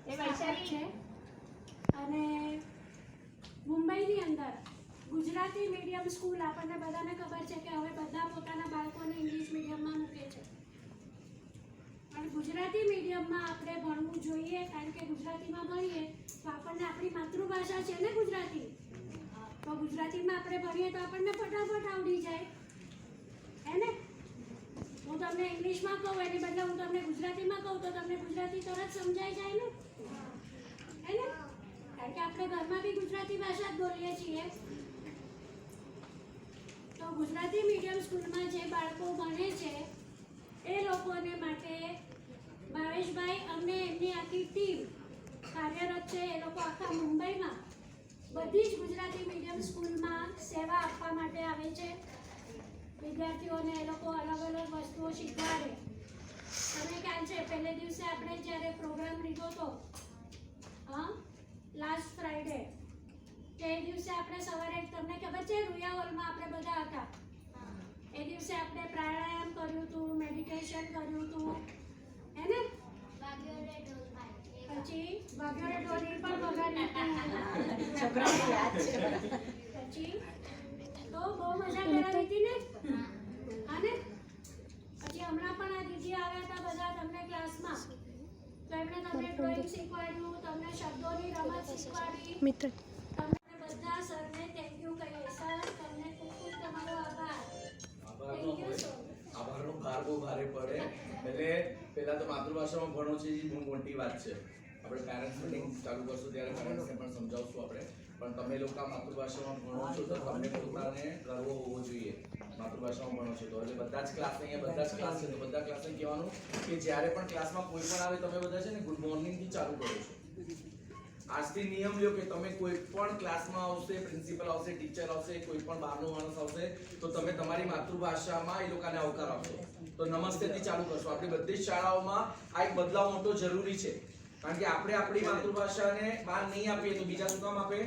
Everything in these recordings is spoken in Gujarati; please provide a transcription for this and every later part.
છે અને મુંબઈની અંદર ગુજરાતી મીડિયમ સ્કૂલ આપણને બધાને ખબર છે કે હવે બધા પોતાના બાળકોને ઇંગ્લિશ મીડિયમમાં મૂકે છે અને ગુજરાતી મીડિયમમાં આપણે ભણવું જોઈએ કારણ કે ગુજરાતીમાં ભણીએ તો આપણને આપણી માતૃભાષા છે ને ગુજરાતી તો ગુજરાતીમાં આપણે ભણીએ તો આપણને ફટાફટ આવડી જાય હે ને હું તમને ઇંગ્લિશમાં કહું એની બદલે હું તમને ગુજરાતીમાં કહું તો તમને ગુજરાતી તરત સમજાઈ જાય ને હે ને કારણ કે આપણે ઘરમાં બી ગુજરાતી ભાષા જ બોલીએ છીએ તો ગુજરાતી મીડિયમ સ્કૂલમાં જે બાળકો ભણે છે એ લોકોને માટે ભાવેશભાઈ અમને એમની આખી ટીમ કાર્યરત છે એ લોકો આખા મુંબઈમાં બધી જ ગુજરાતી મીડિયમ સ્કૂલમાં સેવા આપવા માટે આવે છે વિદ્યાર્થીઓને એ લોકો અલગ અલગ વસ્તુઓ શીખવાડે તમને ખ્યાલ છે પહેલે દિવસે આપણે જ્યારે પ્રોગ્રામ લીધો હતો લાસ્ટ ફ્રાઈડે તે દિવસે આપણે સવારે તમને ખબર છે રૂયા હોલમાં આપણે બધા હતા એ દિવસે આપણે પ્રાણાયામ કર્યું હતું મેડિટેશન કર્યું હતું હે ને પછી વાઘોડે ઢોલી પણ વગાડી પછી તો બહુ મજા કરાવી હતી ને અને પછી હમણાં પણ આ દીદી આવ્યા હતા બધા તમને ક્લાસમાં તો એમણે તમને ડ્રોઈંગ શીખવાડ્યું તમને શબ્દોની રમત શીખવાડી મિત્ર તમને બધા સરને થેન્ક યુ કહીએ સર તમને ખૂબ ખૂબ તમારો આભાર થેન્ક યુ સો આભારનો ભાર બહુ ભારે પડે એટલે પહેલા તો માતૃભાષામાં ભણો છે એ બહુ મોટી વાત છે આપણે પેરેન્ટ્સ મીટિંગ ચાલુ કરશું ત્યારે પેરેન્ટ્સને પણ સમજાવશું આપણે પણ તમે લોકો માતૃભાષામાં ભણો છો તો તમને પોતાને ગર્વ હોવો જોઈએ માતૃભાષામાં ભણો છો તો એટલે બધા જ ક્લાસ અહીંયા બધા જ ક્લાસ છે તો બધા ક્લાસને કહેવાનું કે જ્યારે પણ ક્લાસમાં કોઈ પણ આવે તમે બધા છે ને ગુડ મોર્નિંગથી ચાલુ કરો છો આજથી નિયમ લ્યો કે તમે કોઈ પણ ક્લાસમાં આવશે પ્રિન્સિપલ આવશે ટીચર આવશે કોઈ પણ બહારનો માણસ આવશે તો તમે તમારી માતૃભાષામાં એ લોકોને આવકાર આપશો તો નમસ્તેથી ચાલુ કરશો આપણી બધી જ શાળાઓમાં આ એક બદલાવ મોટો જરૂરી છે કારણ કે આપણે આપણી માતૃભાષાને માન નહીં આપીએ તો બીજા શું કામ આપે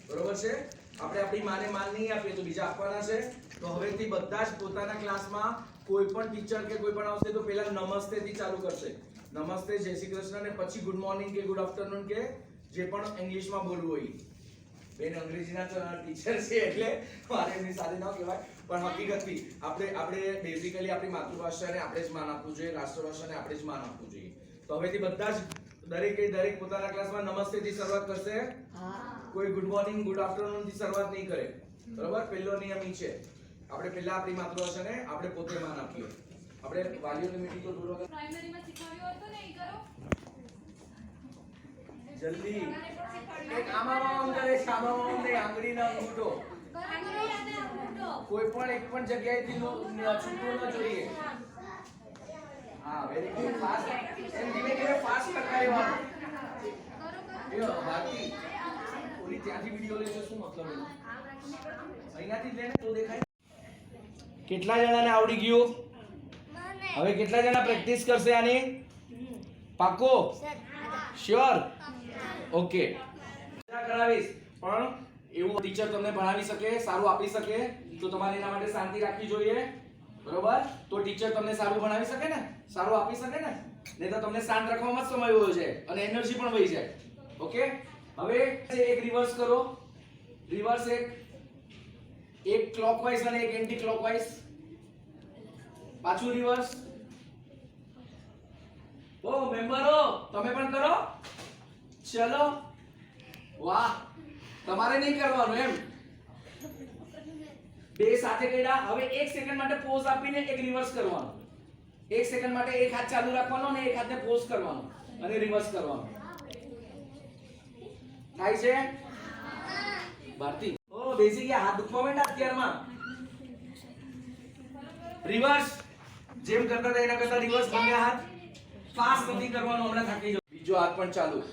બરોબર છે આપણે આપણી માને માન નહીં આપીએ તો બીજા આપવાના છે તો હવેથી બધા જ પોતાના ક્લાસમાં કોઈ પણ ટીચર કે કોઈ પણ આવશે તો પહેલા નમસ્તેથી ચાલુ કરશે નમસ્તે જય શ્રી કૃષ્ણ ને પછી ગુડ મોર્નિંગ કે ગુડ આફ્ટરનૂન કે જે પણ ઇંગ્લિશમાં બોલવું હોય બેન અંગ્રેજીના ટીચર છે એટલે મારે એમની સાથે ન કહેવાય પણ હકીકતથી આપણે બેઝિકલી આપણી માતૃભાષાને આપણે જ માન આપવું જોઈએ રાષ્ટ્રભાષાને આપણે જ માન આપવું જોઈએ તો હવેથી બધા જ દરેક પોતાના ક્લાસમાં નમસ્તેથી શરૂઆત કરશે કોઈ ગુડ મોર્નિંગ ગુડ આફ્ટરનૂન થી શરૂઆત નહીં કરે બરાબર પહેલો નિયમ ઈ છે આપણે પહેલા આપણી માતૃભાષાને આપણે પોતે માન આપીએ આપણે વાલીઓની મીટિંગ તો દૂર પ્રાઇમરીમાં શીખવાડ્યું હતું ને એ કરો જલ્દી એક આમાં કરે છે આમાં ને આંગળીના અંગૂઠો કોઈ પણ એક પણ જગ્યાએથી છૂટવું ન જોઈએ હા વેરી ગુડ ફાસ્ટ એમ ધીમે ધીમે ફાસ્ટ કરતા રહેવાનું યો ભારતી ઓલી ત્યાંથી વિડિયો લેજો શું મતલબ એનો અહીંયાથી જ લેને તો દેખાય કેટલા જણાને આવડી ગયું હવે કેટલા જણા પ્રેક્ટિસ કરશે આની પાકો શ્યોર ઓકે કરાવીશ પણ એવું ટીચર તમને ભણાવી શકે સારું આપી શકે તો તમારે એના માટે શાંતિ રાખવી જોઈએ બરોબર તો ટીચર તમને સારું ભણાવી શકે ને સારું આપી શકે ને નહીં તો તમને શાંત રાખવામાં જ સમય વયો જાય અને એનર્જી પણ વહી જાય ઓકે હવે એક રિવર્સ કરો રિવર્સ એક ક્લોકવાઇઝ અને એક એન્ટી ક્લોકવાઇઝ પાછું રિવર્સ ઓ મેમ્બરો તમે પણ કરો ચલો વાહ તમારે નહીં કરવાનું એમ બે સાથે કર્યા હવે 1 સેકન્ડ માટે પોઝ આપીને એક રિવર્સ કરવાનો 1 સેકન્ડ માટે એક હાથ ચાલુ રાખવાનો અને એક હાથને પોઝ કરવાનો અને રિવર્સ કરવાનો થાય છે ભારતી ઓ બેસી ગયા હાથ દુખવા માંડ્યા અત્યારમાં રિવર્સ જેમ કરતા હતા એના કરતા રિવર્સ બંને હાથ ફાસ્ટ નથી કરવાનો હમણાં થાકી જાવ બીજો હાથ પણ ચાલુ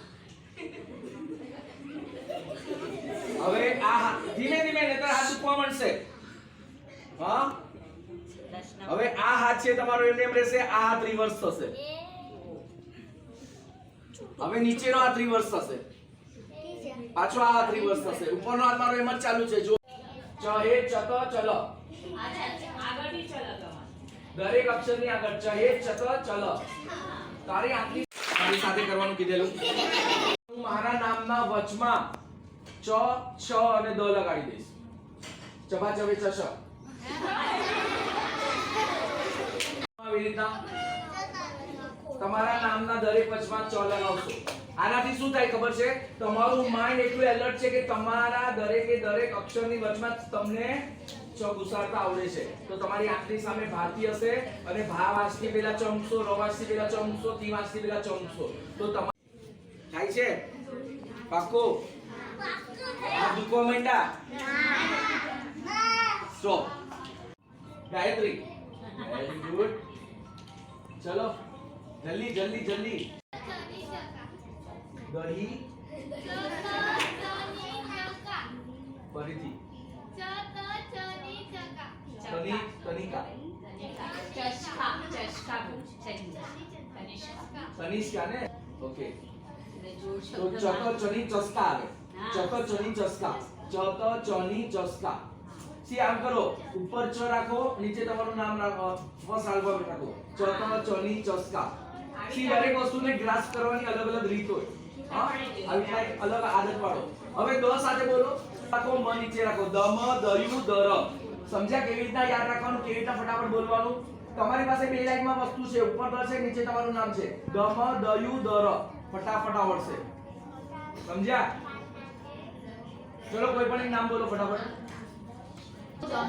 હવે આ ધીમે ધીમે નતર હાથ દુખવા માંડશે હા હવે આ હાથ છે તમારો એમને એમ રહેશે આ હાથ રિવર્સ થશે હવે નીચેનો હાથ રિવર્સ થશે પાછો આ હાથ રિવર્સ થશે ઉપરનો હાથ મારો એમ જ ચાલુ છે જો ચ હે ચત ચલ આગળથી ચલો તમારે દરેક અક્ષરની આગળ ચ હે ચત ચલ તારી આંખની મારી સાથે કરવાનું કીધેલું. હું મારા નામના વચમાં ચ, છ અને દ લગાડી દઈશ. ચબા ચવે ચશ. આવી રીતના તમારા નામના દરેક વચમાં ચ લગાવશો. આનાથી શું થાય ખબર છે? તમારું માઇન્ડ એટલું એલર્ટ છે કે તમારા દરેકે દરેક અક્ષરની વચમાં તમને ચ ઘુસાડતા આવડે છે. તો તમારી આંખની સામે ભારતી હશે અને ભા વાંચતી પહેલા ચમકશો, ર વાંચતી પહેલા ચમકશો, તી વાંચતી પહેલા ચમકશો. તો તમારે થાય છે પાક્કો? આ દુખવા માંડ્યા? સ્ટોપ. Gayatri very good. ચલો જલ્દી જલ્દી જલ્દી. દહીં ફરીથી તનિકા તનિષ્કા ને ઓકે. તો ચક ચની ચસ્કા આવે. ચક ચની ચસ્કા. ચક ચની ચસ્કા. સી આમ કરો, ઉપર ચ રાખો, નીચે તમારું નામ રાખો, ફર્સ્ટ આલ્ફાબેટ રાખો. ચક ચની ચસ્કા. સી દરેક વસ્તુને ગ્રાસ્પ કરવાની અલગ અલગ રીત હોય. હા, આવી કંઈક અલગ આદત પાડો. હવે દ સાથે બોલો. રાખો, મ નીચે રાખો. દમ દયુ દર. સમજ્યા કેવી રીતના યાદ રાખવાનું, કેવી રીતના ફટાફટ બોલવાનું? તમારી પાસે બે લાઈનમાં વસ્તુ છે, ઉપર દ છે, નીચે તમારું નામ છે. દમ દયુ દર. ફટાફટ આવડશે. સમજ્યા? ચલો કોઈ પણ એક નામ બોલો ફટાફટ.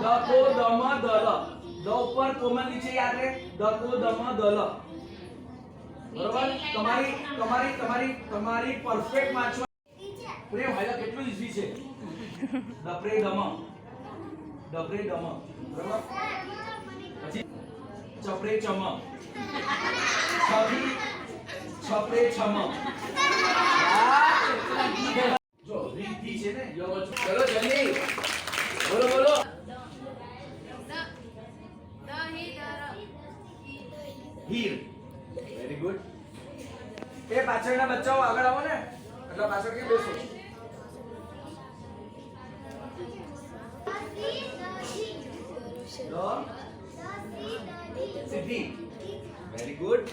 દ કો દમ દલ. દ ઉપર કોમન નીચે યાદ રહે. દ કો દમ દલ. બરોબર? તમારી પરફેક્ટ વાંચવા. પ્રેમ હાલા કેટલું ઈઝી છે. દપ્રે દમ. દપ્રે દમ. બરોબર? પછી ચપરે ચમ. છવી છપરે છમ. જો રીતિ છે ને યો. ચલો જલ્દી બોલો બોલો. હીર. Very good. એ પાછળના બચ્ચાઓ આગળ આવો ને, એટલે પાછળ કે બેસો. સિદ્ધિ. Very good.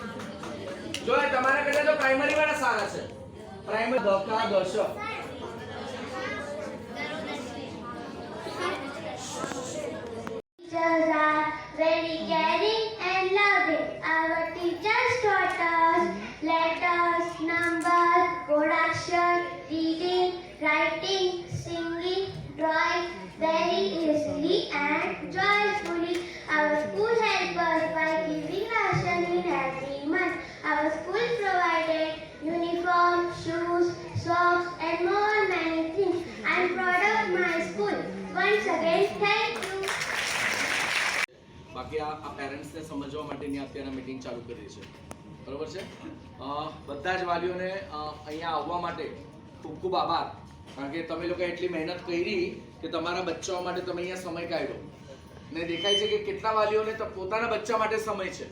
જો તમારા કરતા તો પ્રાઇમરી વાળા સારા છે. પ્રાઇમરી દકા દશ. Teachers are very caring and loving. Our teachers taught us letters, numbers, production, reading, writing, singing, drawing very easily and joyfully. Our school helped us by giving ration in every month. Our school provided uniform, shoes, socks and more many things. I am proud of my school. Once again, thank you. બાકી આ પેરેન્ટ્સને સમજવા માટેની અત્યારે મીટિંગ ચાલુ કરી છે. બરોબર છે? બધા જ વાલીઓને અહીંયા આવવા માટે ખૂબ ખૂબ આભાર. કારણ કે તમે લોકો એટલી મહેનત કરી કે તમારા બચ્ચાઓ માટે તમે અહીંયા સમય કાઢ્યો. ને દેખાય છે કે કેટલા વાલીઓને તો પોતાના બચ્ચા માટે સમય છે.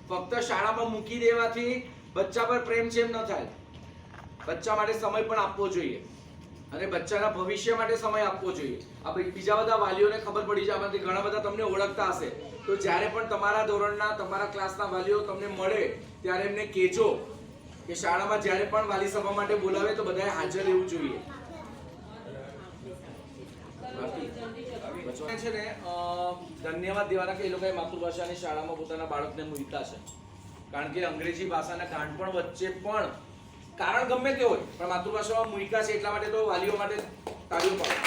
ફક્ત શાળામાં મૂકી દેવાથી બચ્ચા પર પ્રેમ છે એમ ન થાય. બચ્ચા માટે સમય પણ આપવો જોઈએ અને બચ્ચાના ભવિષ્ય માટે સમય આપવો જોઈએ. આ બીજા બધા વાલીઓને ખબર પડી જાય. આમાંથી ઘણા બધા તમને ઓળખતા હશે. તો જ્યારે પણ તમારા ધોરણના તમારા ક્લાસના વાલીઓ તમને મળે ત્યારે એમને કહેજો કે શાળામાં જ્યારે પણ વાલી સભા માટે બોલાવે તો બધાએ હાજર રહેવું જોઈએ. છે ને ધન્યવાદ દેવાના કે એ લોકોએ માતૃભાષાની શાળામાં પોતાના બાળકને મૂક્યા છે. કારણ કે અંગ્રેજી ભાષાના ગાંઠપણ વચ્ચે પણ કારણ ગમે તે હોય પણ માતૃભાષામાં મૂક્યા છે એટલા માટે તો વાલીઓ માટે તાળીઓ પાડો.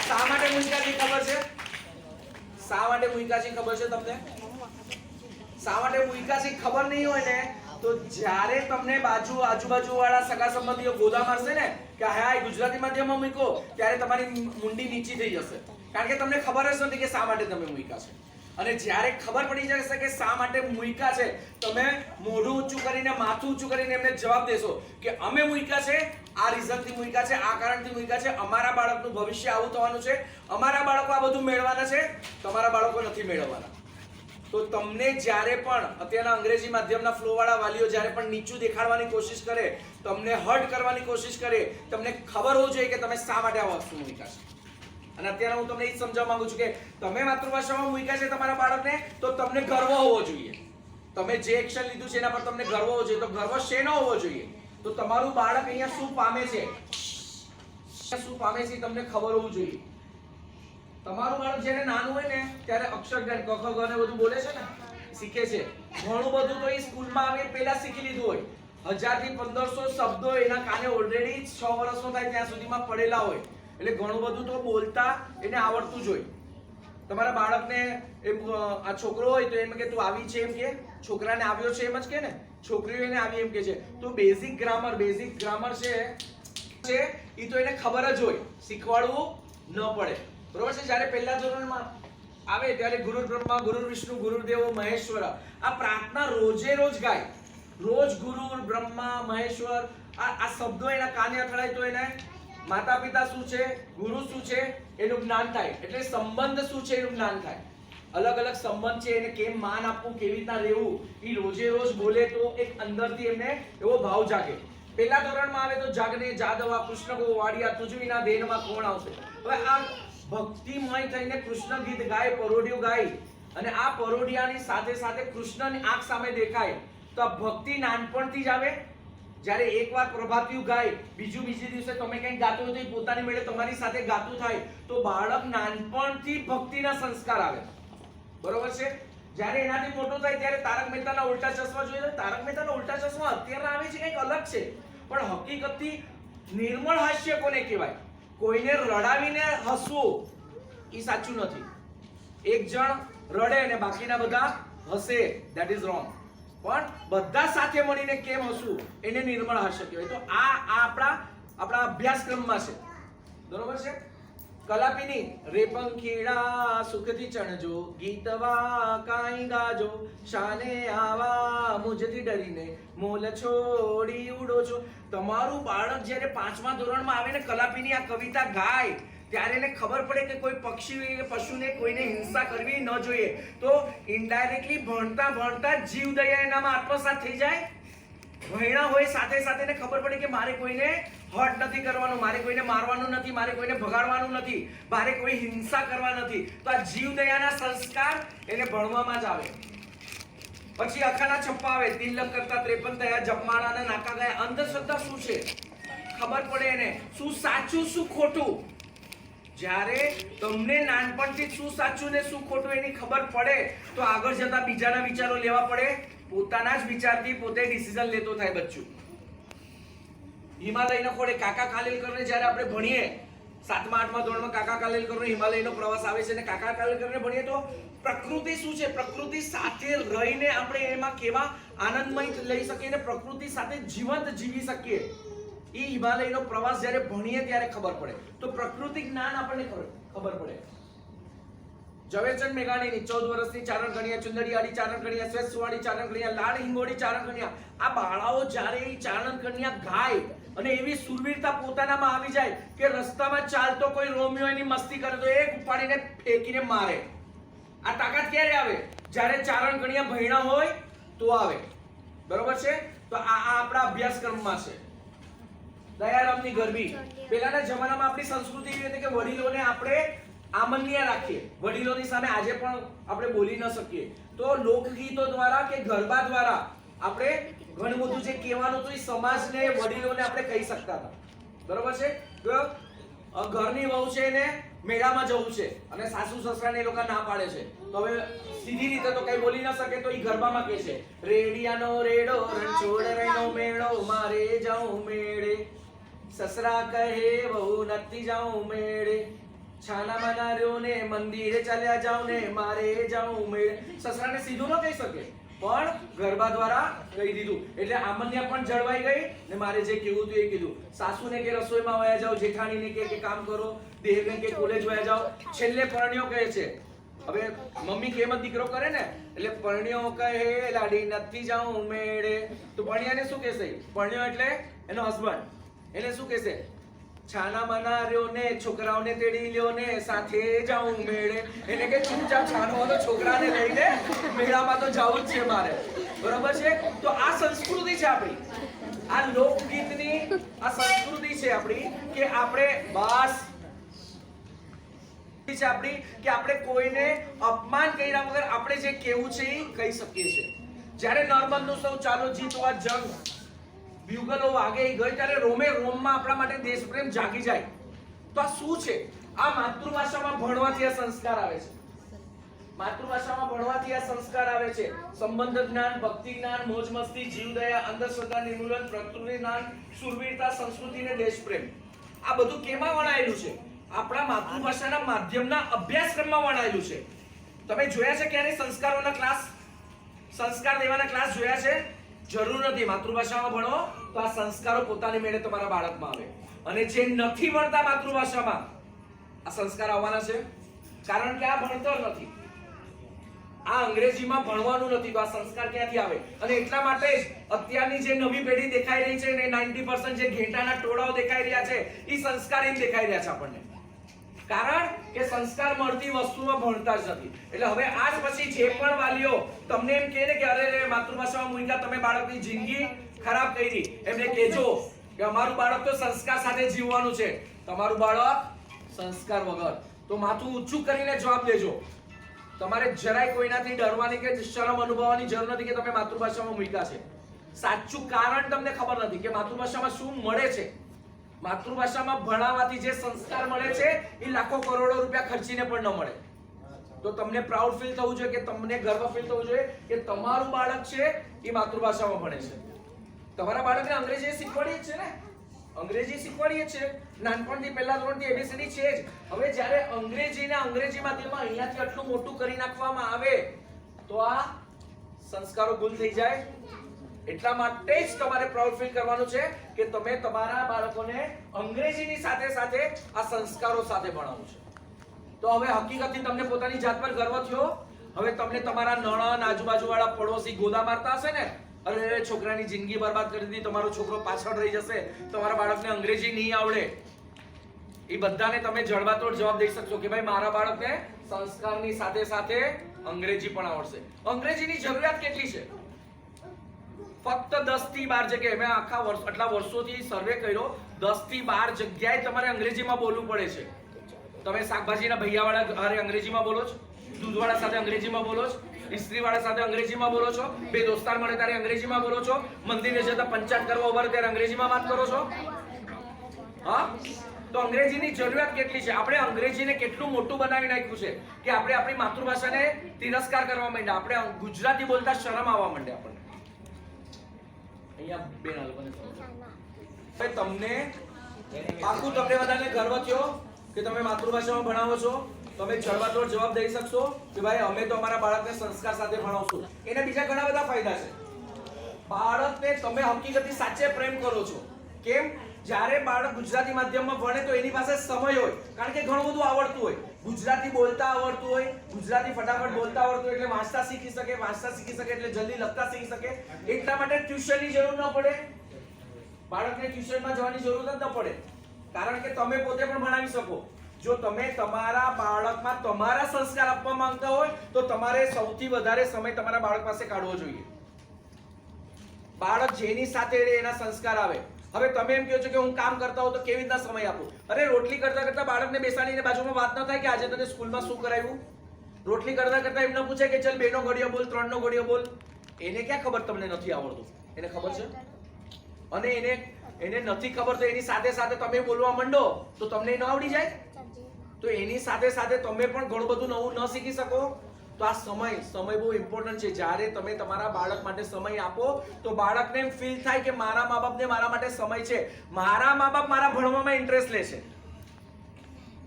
શા માટે મૂક્યા છે ખબર છે? શા માટે મૂક્યા છે ખબર છે તમને? શા માટે મૂક્યા છે ખબર નહીં હોય ને તો જ્યારે તમને આજુબાજુ વાળા સગા સંબંધીઓ ગોદા મારશે ને કે હા ગુજરાતી માધ્યમમાં મૂકો ત્યારે તમારી મુંડી નીચી થઈ જશે. કારણ કે તમને ખબર જ નથી કે શા માટે તમે મૂક્યા છે. અને જ્યારે ખબર પડી જશે કે શા માટે મૂક્યા છે તમે મોઢું ઊંચું કરીને માથું ઊંચું કરીને એમને જવાબ દેશો કે અમે મૂક્યા છે આ રીઝનથી મૂક્યા છે, આ કારણથી મૂક્યા છે, અમારા બાળકનું ભવિષ્ય આવું થવાનું છે, અમારા બાળકો આ બધું મેળવવાના છે, તમારા બાળકો નથી મેળવવાના. તો તમને જ્યારે પણ અત્યારના અંગ્રેજી માધ્યમના ફ્લો વાળા વાલીઓ જ્યારે પણ નીચું દેખાડવાની કોશિશ કરે, તમને હર્ટ કરવાની કોશિશ કરે, તમને ખબર હોવી જોઈએ કે તમે શા માટે આ વસ્તુ મૂક્યા છે. અને અત્યારે હું તમને એ જ સમજાવવા માંગુ છું કે તમે માતૃભાષામાં મૂક્યા છે તમારા બાળકને તો તમને ગર્વ હોવો જોઈએ. તમે જે એક્શન લીધું છે એના પર તમને ગર્વ હોવો જોઈએ. તો ગર્વ શેનો હોવો જોઈએ? તો તમારું બાળક અહીંયા શું પામે છે, શું પામે છે તમને ખબર હોવું જોઈએ. તમારું બાળક જ્યારે નાનું હોય ને ત્યારે અક્ષર જ્ઞાન ક ખ ગ ને બધું બોલે છે ને, શીખે છે. ઘણું બધું તો એ સ્કૂલમાં આવે પહેલા શીખી લીધું હોય. 1000 થી 1500 શબ્દો એના કાને ઓલરેડી 6 વર્ષનો થાય ત્યાં સુધીમાં પડેલા હોય. એટલે ઘણું બધું તો બોલતા એને આવડતું જ હોય. તમારા બાળકને આ છોકરો હોય તો એમ કે તું આવી છે એમ કે, છોકરાને આવ્યો છે એમ જ કે ને, છોકરીઓ એને આવી એમ કે છે. તો બેઝિક ગ્રામર છે એ તો એને ખબર જ હોય, શીખવાડવું ન પડે. બરોબર છે. જ્યારે પહેલા ધોરણમાં આવે ત્યારે ગુરુ બ્રહ્મા ગુરુ વિષ્ણુ ગુરુદેવો મહેશ્વર આ પ્રાર્થના રોજે રોજ ગાય. રોજ ગુરુ બ્રહ્મા મહેશ્વર આ શબ્દો એના કાને અથડાય તો એને માતા પિતા શું છે, ગુરુ શું છે એનું જ્ઞાન થાય. એટલે સંબંધ શું છે એનું જ્ઞાન થાય. અલગ અલગ સંબંધ છે, એને કેમ માન આપવું, કેવી રીતના રહેવું, એ રોજે રોજ બોલે તો એક અંદરથી એમને એવો ભાવ જાગે. પહેલા ધોરણમાં આવે તો જાગને જાદવા કૃષ્ણ ગો વાડિયા તુજ વિના દેનમાં કોણ આવશે. હવે આ ભક્તિમય થઈને કૃષ્ણ ગીત ગાય, પરોડિયું ગાય, અને આ પરોડિયાની સાથે સાથે કૃષ્ણની આંખ સામે દેખાય તો આ ભક્તિ નાનપણથી જ આવે. જ્યારે એકવાર પ્રભાતિયું ગાય, બીજે દિવસે તમે કંઈક ગાતું હોય તો એ પોતાની મેળે તમારી સાથે ગાતું થાય તો બાળક નાનપણથી ભક્તિના સંસ્કાર આવે. બરોબર છે. જ્યારે એનાથી મોટો થાય ત્યારે તારક મહેતાના ઉલ્ટા ચશ્મા જોઈએ તો તારક મહેતાના ઉલ્ટા ચશ્મા અત્યારે આવે છે કંઈક અલગ છે, પણ હકીકતથી નિર્મળ હાસ્ય કોને કહેવાય? કોઈને રડાવીને હસવું એ સાચું નથી. એક જણ રડે અને બાકીના બધા હસે, ધેટ ઇઝ રોંગ. પણ બધા સાથે મળીને કેમ હસવું એને નિર્મળ હાસ્ય કહેવાય. તો આ આપણા અભ્યાસક્રમમાં છે. બરોબર છે. કલાપીની રે પંખીડા સુખથી ચણજો, ગીતવા કાઈ ગાજો, શાને આવા મુજથી ડરીને મોલ છોડી ઉડો છો. તમારું બાળક જ્યારે 5મા ધોરણમાં આવે ને કલાપીની આ કવિતા ગાય ત્યારે એને ખબર પડે કે કોઈ પક્ષી કે પશુને કોઈને હિંસા કરવી ન જોઈએ. તો ઇનડાયરેક્ટલી ભણતા જીવદયા એનામાં આત્મસાત થઈ જાય. ભણ્યા હોય સાથે સાથે એને ખબર પડે કે મારે કોઈને હર્ટ નથી કરવાનું, મારે કોઈને મારવાનું નથી, મારે કોઈને ભગાડવાનું નથી, મારે કોઈ હિંસા કરવા નથી. તો આ જીવદયાના સંસ્કાર એને ભણવામાં જ આવે. પછી અખાના છપ્પા આવે, તિલક કરતા 53 થયા, જપમાળાના નાકા ગયા. અંધશ્રદ્ધા શું છે ખબર પડે એને, શું સાચું શું ખોટું. જ્યારે તમને નાનપણથી શું સાચું ને શું ખોટું એની ખબર પડે તો આગળ જતા બીજાના વિચારો લેવા પડે. પોતાના જ વિચારથી પોતે ડિસિઝન લેતો થાય બચ્ચું. હિમાલયનો ખોળે કાકા કાલેલકરને જ્યારે આપણે ભણીએ 7મા 8મા ધોરણમાં કાકા કાલેલકરનો હિમાલયનો પ્રવાસ આવે છે અને કાકા કાલેલકરને ભણીએ તો પ્રકૃતિ શું છે, પ્રકૃતિ સાથે રહીને આપણે એમાં કેવા આનંદમય લઈ શકીએ અને પ્રકૃતિ સાથે જીવંત જીવી શકીએ. એ હિમાલયનો પ્રવાસ જ્યારે ભણીએ ત્યારે ખબર પડે. તો પ્રકૃતિ જ્ઞાન આપણને ખબર પડે. ઝવેરચંદ મેઘાણીની 14 વર્ષની ચારણ કન્યા, ચુંદડીયાળી ચારણ કન્યા, શ્વેત સુવાળી ચારણ કન્યા, લાલ હિંગોળી ચારણ કન્યા, આ બાળાઓ જ્યારે એ ચારણ કન્યા ગાય અને એવી સુરવીરતા પોતાનામાં આવી જાય કે રસ્તામાં ચાલતો કોઈ રોમિયો એની મસ્તી કરે તો એક ઉપાડીને ફેંકીને મારે. આ તાકાત ક્યારે આવે? જ્યારે ચારણ કન્યા ભણ્યા હોય તો આવે. બરોબર છે. તો આ આપણા અભ્યાસક્રમમાં છે. દયારામની ગરબી. પહેલાના જમાનામાં આપણી સંસ્કૃતિ એવી હતી કે વડીલોને આપણે આમન્ય રાખીએ. વડીલોની સામે આજે પણ આપણે બોલી ન શકીએ તો લોકગીતો દ્વારા કે ગરબા દ્વારા આપણે ઘણું બધું જે કહેવાનું હતું એ સમાજને વડીલોને આપણે કહી શકતા હતા. બરોબર છે. ઘરની વહુ છે એને મેળામાં જવું છે અને સાસુ સસરાને એ લોકો ના પાડે છે તો હવે સીધી રીતે તો કઈ બોલી ન શકે તો એ ગરબામાં કહે છે, રેડિયાનો રેડો રણછોડ રહીનો મેળો મારે જાઉં મેળે, સસરા કહે વહુ નથી જાઉં મેળે, છાના માના રહ્યો ને મંદિરે ચાલ્યા જાઉં ને મારે જાઉં મેળે. સસરાને સીધું ન કહી શકે પણ ગરબા દ્વારા કહી દીધું. એટલે આમન્ય પણ જળવાઈ ગઈ ને મારે જે કહેવું હતું એ કીધું. સાસુને કે રસોઈમાં વયા જાઓ, જેઠાણીને કે કામ કરો, દેવને કે કોલેજ વયા જાઓ. છેલ્લે પરણ્યો કહે છે. હવે મમ્મી કેમ દીકરો કરે ને એટલે પરણ્યો કહે લાડી નથી જાઉં મેળે. તો પરણ્યાને શું કહેશે? પરણ્યો એટલે એનો હસબન્ડ. એને શું કહેશે? છાના માના રહ્યો ને છોકરાઓને તેડી લ્યો ને સાથે જાઉં મેળે. એટલે કે ચૂપચાપ છાનો છોકરાને લઈને મેળામાં તો જવું જ છે મારે. બરોબર છે. તો આ સંસ્કૃતિ છે આપણી, આ લોકગીતની આ સંસ્કૃતિ છે આપણી કે આપણે બસ છે આપણી કે આપણે કોઈને અપમાન કર્યા વગર આપણે જે કહેવું છે એ કહી શકીએ છીએ. જ્યારે નર્મદનું સૌ ચાલો જીતવા જંગ બ્યુગલો વાગે ગઈ ત્યારે રોમે રોમમાં આપણા માટે દેશપ્રેમ જાગી જાય. તો આ શું છે? આ માતૃભાષામાં ભણવાથી આ સંસ્કાર આવે છે. માતૃભાષામાં ભણવાથી આ સંસ્કાર આવે છે. સંબંધ જ્ઞાન, ભક્તિ જ્ઞાન, મોજ મસ્તી, જીવદયા, અંધશ્રદ્ધા નિર્મૂલન, પ્રકૃતિ જ્ઞાન, શૂરવીરતા, સંસ્કૃતિ અને દેશપ્રેમ. આ બધું કેમાં વણાયેલું છે? આપણા માતૃભાષાના માધ્યમના અભ્યાસક્રમમાં વણાયેલું છે. તમે જોયા છે ક્યારે સંસ્કારોના ક્લાસ, સંસ્કાર દેવાના ક્લાસ જોયા છે? જરૂર નથી. માતૃભાષામાં ભણો તો આ સંસ્કારો પોતાની મેળે તમારા બાળકમાં આવે. અને જે નથી ભણતા માતૃભાષામાં, આ સંસ્કાર આવવાના છે. કારણ કે આ ભણતર નથી, આ અંગ્રેજીમાં ભણવાનું નથી, તો આ સંસ્કાર ક્યાંથી આવે? અને એટલા માટે જ અત્યારની જે નવી પેઢી દેખાઈ રહી છે ને 90% જે ઘેટાના ટોળાઓ દેખાઈ રહ્યા છે એ સંસ્કારી દેખાઈ રહ્યા છે આપણને. કારણ કે સંસ્કાર મળતી વસ્તુમાં ભણતા જ નથી. એટલે હવે આજ પછી જે પણ વાલીઓ તમને એમ કહે ને કે અરે માતૃભાષામાં મૂક્યા તમે બાળકની જિંદગી ખરાબ કરી, એમને કહેજો કે અમારું બાળક તો સંસ્કાર સાથે જીવવાનું છે. તમારું બાળક સંસ્કાર વગર, તો માથું ઊંચું કરીને જવાબ દેજો. તમારે જરાય કોઈનાથી ડરવાની કે શરમ અનુભવવાની જરૂર નથી કે તમે માતૃભાષામાં મૂક્યા છે. સાચું કારણ તમને ખબર નથી કે માતૃભાષામાં શું મળે છે. માતૃભાષામાં ભણાવવાથી જે સંસ્કાર મળે છે એ લાખો કરોડો રૂપિયા ખર્ચીને પણ ન મળે. તો તમને પ્રાઉડ ફીલ થવું જોઈએ, કે તમને ગર્વ ફીલ થવું જોઈએ કે તમારું બાળક છે એ માતૃભાષામાં ભણે છે. તમારા બાળકને અંગ્રેજી શીખવાડીએ જ છે ને, અંગ્રેજી શીખવાડીએ છે નાનપણથી, પહેલા ધોરણથી એબીસીડી છે જ. હવે જ્યારે અંગ્રેજી માધ્યમમાં અહીંયાથી આટલું મોટું કરી નાખવામાં આવે તો આ સંસ્કારો ગુલ થઈ જાય. એટલા માટે જ તમારે પ્રાઉડ ફીલ કરવાનું છે કે તમે તમારા બાળકોને અંગ્રેજીની સાથે સાથે આ સંસ્કારો સાથે ભણાવવું છે. તો હવે હકીકતથી તમને પોતાની જાત પર ગર્વ થયો? હવે તમને તમારા નણંદ, આજુબાજુવાળા પડોશી ગોદા મારતા હશે ને, અરે છોકરાની જિંદગી બરબાદ કરી દીધી, તમારો છોકરો પાછળ રહી જશે, તમારા બાળકને અંગ્રેજી નહીં આવડે, એ બધાને તમે જડબાતોડ જવાબ દઈ શકશો કે ભાઈ મારા બાળકને સંસ્કારની સાથે સાથે અંગ્રેજી પણ આવડશે. અંગ્રેજીની જરૂરિયાત કેટલી છે? ફક્ત 10 થી 12 જગ્યાએ, મેં આટલા વર્ષોથી સર્વે કર્યો, 10 થી 12 જગ્યાએ તમારે અંગ્રેજીમાં બોલવું પડે છે. તમે શાકભાજીના ભૈયાવાળા હારે અંગ્રેજીમાં બોલો છો, દૂધવાળા સાથે અંગ્રેજીમાં બોલો છો, ઇસ્ત્રીવાળા સાથે અંગ્રેજીમાં બોલો છો, બે દોસ્તાર મળે ત્યારે અંગ્રેજીમાં બોલો છો, મંદિરે જતા પંચાયત કરવા ઉભા ત્યારે અંગ્રેજીમાં વાત કરો છો. હા, તો અંગ્રેજીની જરૂરિયાત કેટલી છે? આપણે અંગ્રેજીને કેટલું મોટું બનાવી નાખ્યું છે કે આપણે આપણી માતૃભાષાને તિરસ્કાર કરવા માંડ્યા. આપણે ગુજરાતી બોલતા શરમ આવવા માંડે આપણને. અહીંયા બેન આ લોકોને તમને પાકું તમને બધાને ગર્વ થયો કે તમે માતૃભાષામાં ભણાવો છો? તમે જડબાતોડ જવાબ દઈ શકશો કે ભાઈ અમે તો અમારા બાળકને સંસ્કાર સાથે ભણાવશું. એને બીજા ઘણા બધા ફાયદા છે. બાળકને તમે હકીકતથી સાચે પ્રેમ કરો છો. કેમ? જ્યારે બાળક ગુજરાતી માધ્યમમાં ભણે તો એની પાસે સમય હોય, કારણ કે ઘણું બધું આવડતું હોય, ગુજરાતી બોલતા આવડતું હોય, ગુજરાતી ફટાફટ બોલતા આવડતું હોય, એટલે વાંચતા શીખી શકે, એટલે જલ્દી લખતા શીખી શકે. એટલા માટે ટ્યુશનની જરૂર ન પડે, બાળકને ટ્યુશનમાં જવાની જરૂર જ ન પડે, કારણ કે તમે પોતે પણ ભણાવી શકો. જો તમે તમારા બાળકમાં તમારા સંસ્કાર આપવા માંગતા હોય તો તમારે સૌથી વધારે સમય તમારા બાળક પાસે કાઢવો જોઈએ. બાળક જેની સાથે રહે એના સંસ્કાર આવે. હવે તમે એમ કહો છો કે હું કામ કરતા હોઉં તો કેવી રીતના સમય આપું? અરે રોટલી કરતા કરતા બાળકને બેસાડીને બાજુમાં વાત ન થાય કે આજે તને સ્કૂલમાં શું કરાવ્યું? રોટલી કરતા કરતા એમ ન પૂછે કે ચલ 2 નો ઘડિયો બોલ, 3 નો ઘડિયો બોલ. એને ક્યાં ખબર તમને નથી આવડતું? એને ખબર છે. અને એને નથી ખબર તો એની સાથે સાથે તમે બોલવા માંડો તો તમને ન આવડી જાય? તો એની સાથે સાથે તમે પણ ઘણું બધું નવું ન શીખી શકો? તો આ સમય બહુ ઇમ્પોર્ટન્ટ છે. જ્યારે તમે તમારા બાળક માટે સમય આપો તો બાળકને એમ ફીલ થાય કે મારા મા બાપને મારા માટે સમય છે, મારા મા બાપ મારા ભણવામાં ઇન્ટરેસ્ટ લે છે.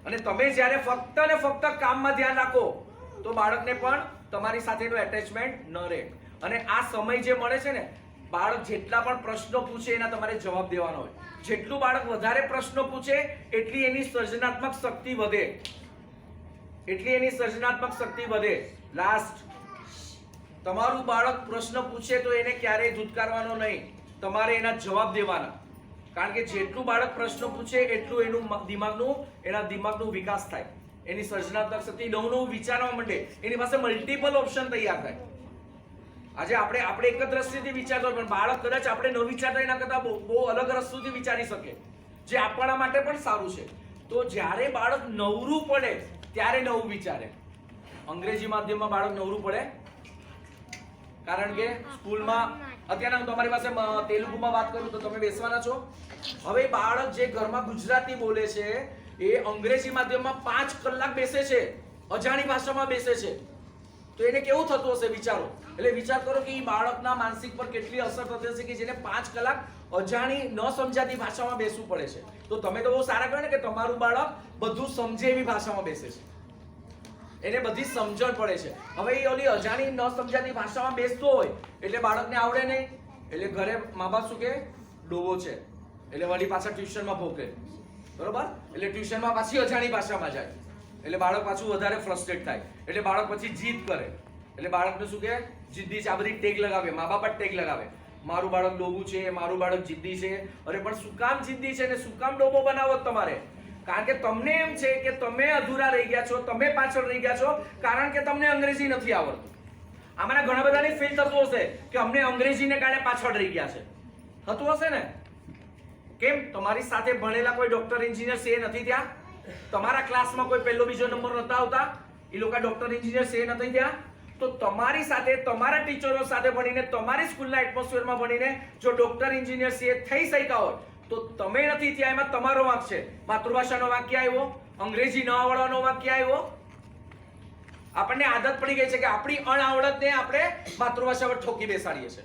અને તમે જ્યારે ફક્ત ને ફક્ત કામમાં ધ્યાન રાખો તો બાળકને પણ તમારી સાથેનું એટેચમેન્ટ ન રહે. અને આ સમય જે મળે છે ને, બાળક જેટલા પણ પ્રશ્નો પૂછે એના તમારે જવાબ દેવાનો હોય. જેટલું બાળક વધારે પ્રશ્નો પૂછે એટલી એની સર્જનાત્મક શક્તિ વધે. લાસ્ટ, તમારું બાળક પ્રશ્ન પૂછે તો એને ક્યારેય ધુતકારવાનો નહીં, તમારે એના જવાબ દેવાના. કારણ કે જેટલું બાળક પ્રશ્ન પૂછે એટલું એનું દિમાગનું વિકાસ થાય, એની સર્જનાત્મક શક્તિ નવું વિચારવા માંડે, એની પાસે મલ્ટિપલ ઓપ્શન તૈયાર થાય. આજે આપણે એક જ દ્રષ્ટિથી વિચારતો હોય, પણ બાળક કદાચ આપણે ન વિચારતા એના કરતા બહુ અલગ રસ્તેથી વિચારી શકે, જે આપણા માટે પણ સારું છે. તો જ્યારે બાળક નવરું પડે ત્યારે નવું વિચારે. અંગ્રેજી માધ્યમમાં બાળક નવરું પડે, કારણ કે સ્કૂલમાં અત્યારે હું તમારી પાસે તેલુગુમાં વાત કરું તો તમે બેસવાના છો. હવે બાળક જે ઘરમાં ગુજરાતી બોલે છે એ અંગ્રેજી માધ્યમમાં 5 કલાક બેસે છે, અજાણી ભાષામાં બેસે છે, તો એને કેવું થતું હશે વિચારો. એટલે વિચાર કરો કે એ બાળકના માનસિક પર કેટલી અસર થતી હશે કે જેને 5 કલાક અજાણી ન સમજાતી ભાષામાં બેસવું પડે છે. તો તમે તો બહુ સારા કહો ને કે તમારું બાળક બધું સમજે એવી ભાષામાં બેસે છે, એને બધી સમજણ પડે છે. હવે એ ઓલી અજાણી ન સમજાતી ભાષામાં બેસતો હોય એટલે બાળકને આવડે નહીં, એટલે ઘરે મા બાપ શું કે ડોવો છે, એટલે વળી પાછા ટ્યુશનમાં ભોગે, બરોબર? એટલે ટ્યુશનમાં પાછી અજાણી ભાષામાં જાય, એટલે બાળક પાછું વધારે ફ્રસ્ટ્રેટ થાય, એટલે બાળક પછી જીદ કરે, એટલે બાળકને શું કે જિદ્દી છે, આ બધી ટેગ લગાવે, મા બાપ જ ટેગ લગાવે, મારું બાળક ડોબું છે, મારું બાળક જિદ્દી છે. અરે પણ શું કામ જિદ્દી છે ને શું કામ ડોબો બનાવો તમારે? કારણ કે તમને એમ છે કે તમે અધૂરા રહી ગયા છો, તમે પાછળ રહી ગયા છો, કારણ કે તમને અંગ્રેજી નથી આવડતું. આમાંના ઘણા બધાની ફીલ થતું હશે કે અમને અંગ્રેજીને કારણે પાછળ રહી ગયા છે, થતું હશે ને? કેમ તમારી સાથે ભણેલા કોઈ ડોક્ટર એન્જિનિયર છે નથી ત્યાં? તમારા ક્લાસમાં કોઈ પહેલો બીજો નંબર નતા આવતા? એ લોકો ડોક્ટર એન્જિનિયર છે નથી ત્યાં? તો તમારી સાથે તમારા ટીચરો સાથે ભણીને તમારી સ્કૂલના એટમોસ્ફિયરમાં ભણીને જો ડોક્ટર એન્જિનિયર છે થઈ શક્યા હોય તો તમે નથી ત્યાં, એમાં તમારો વાંક છે. માતૃભાષાનો વાંક ક્યાં આવ્યો? અંગ્રેજી ન આવડવાનો વાંક ક્યાં આવ્યો? આપણને આદત પડી ગઈ છે કે આપણી અણઆવડતને આપણે માતૃભાષા પર ઠોકી બેસાડીએ છીએ,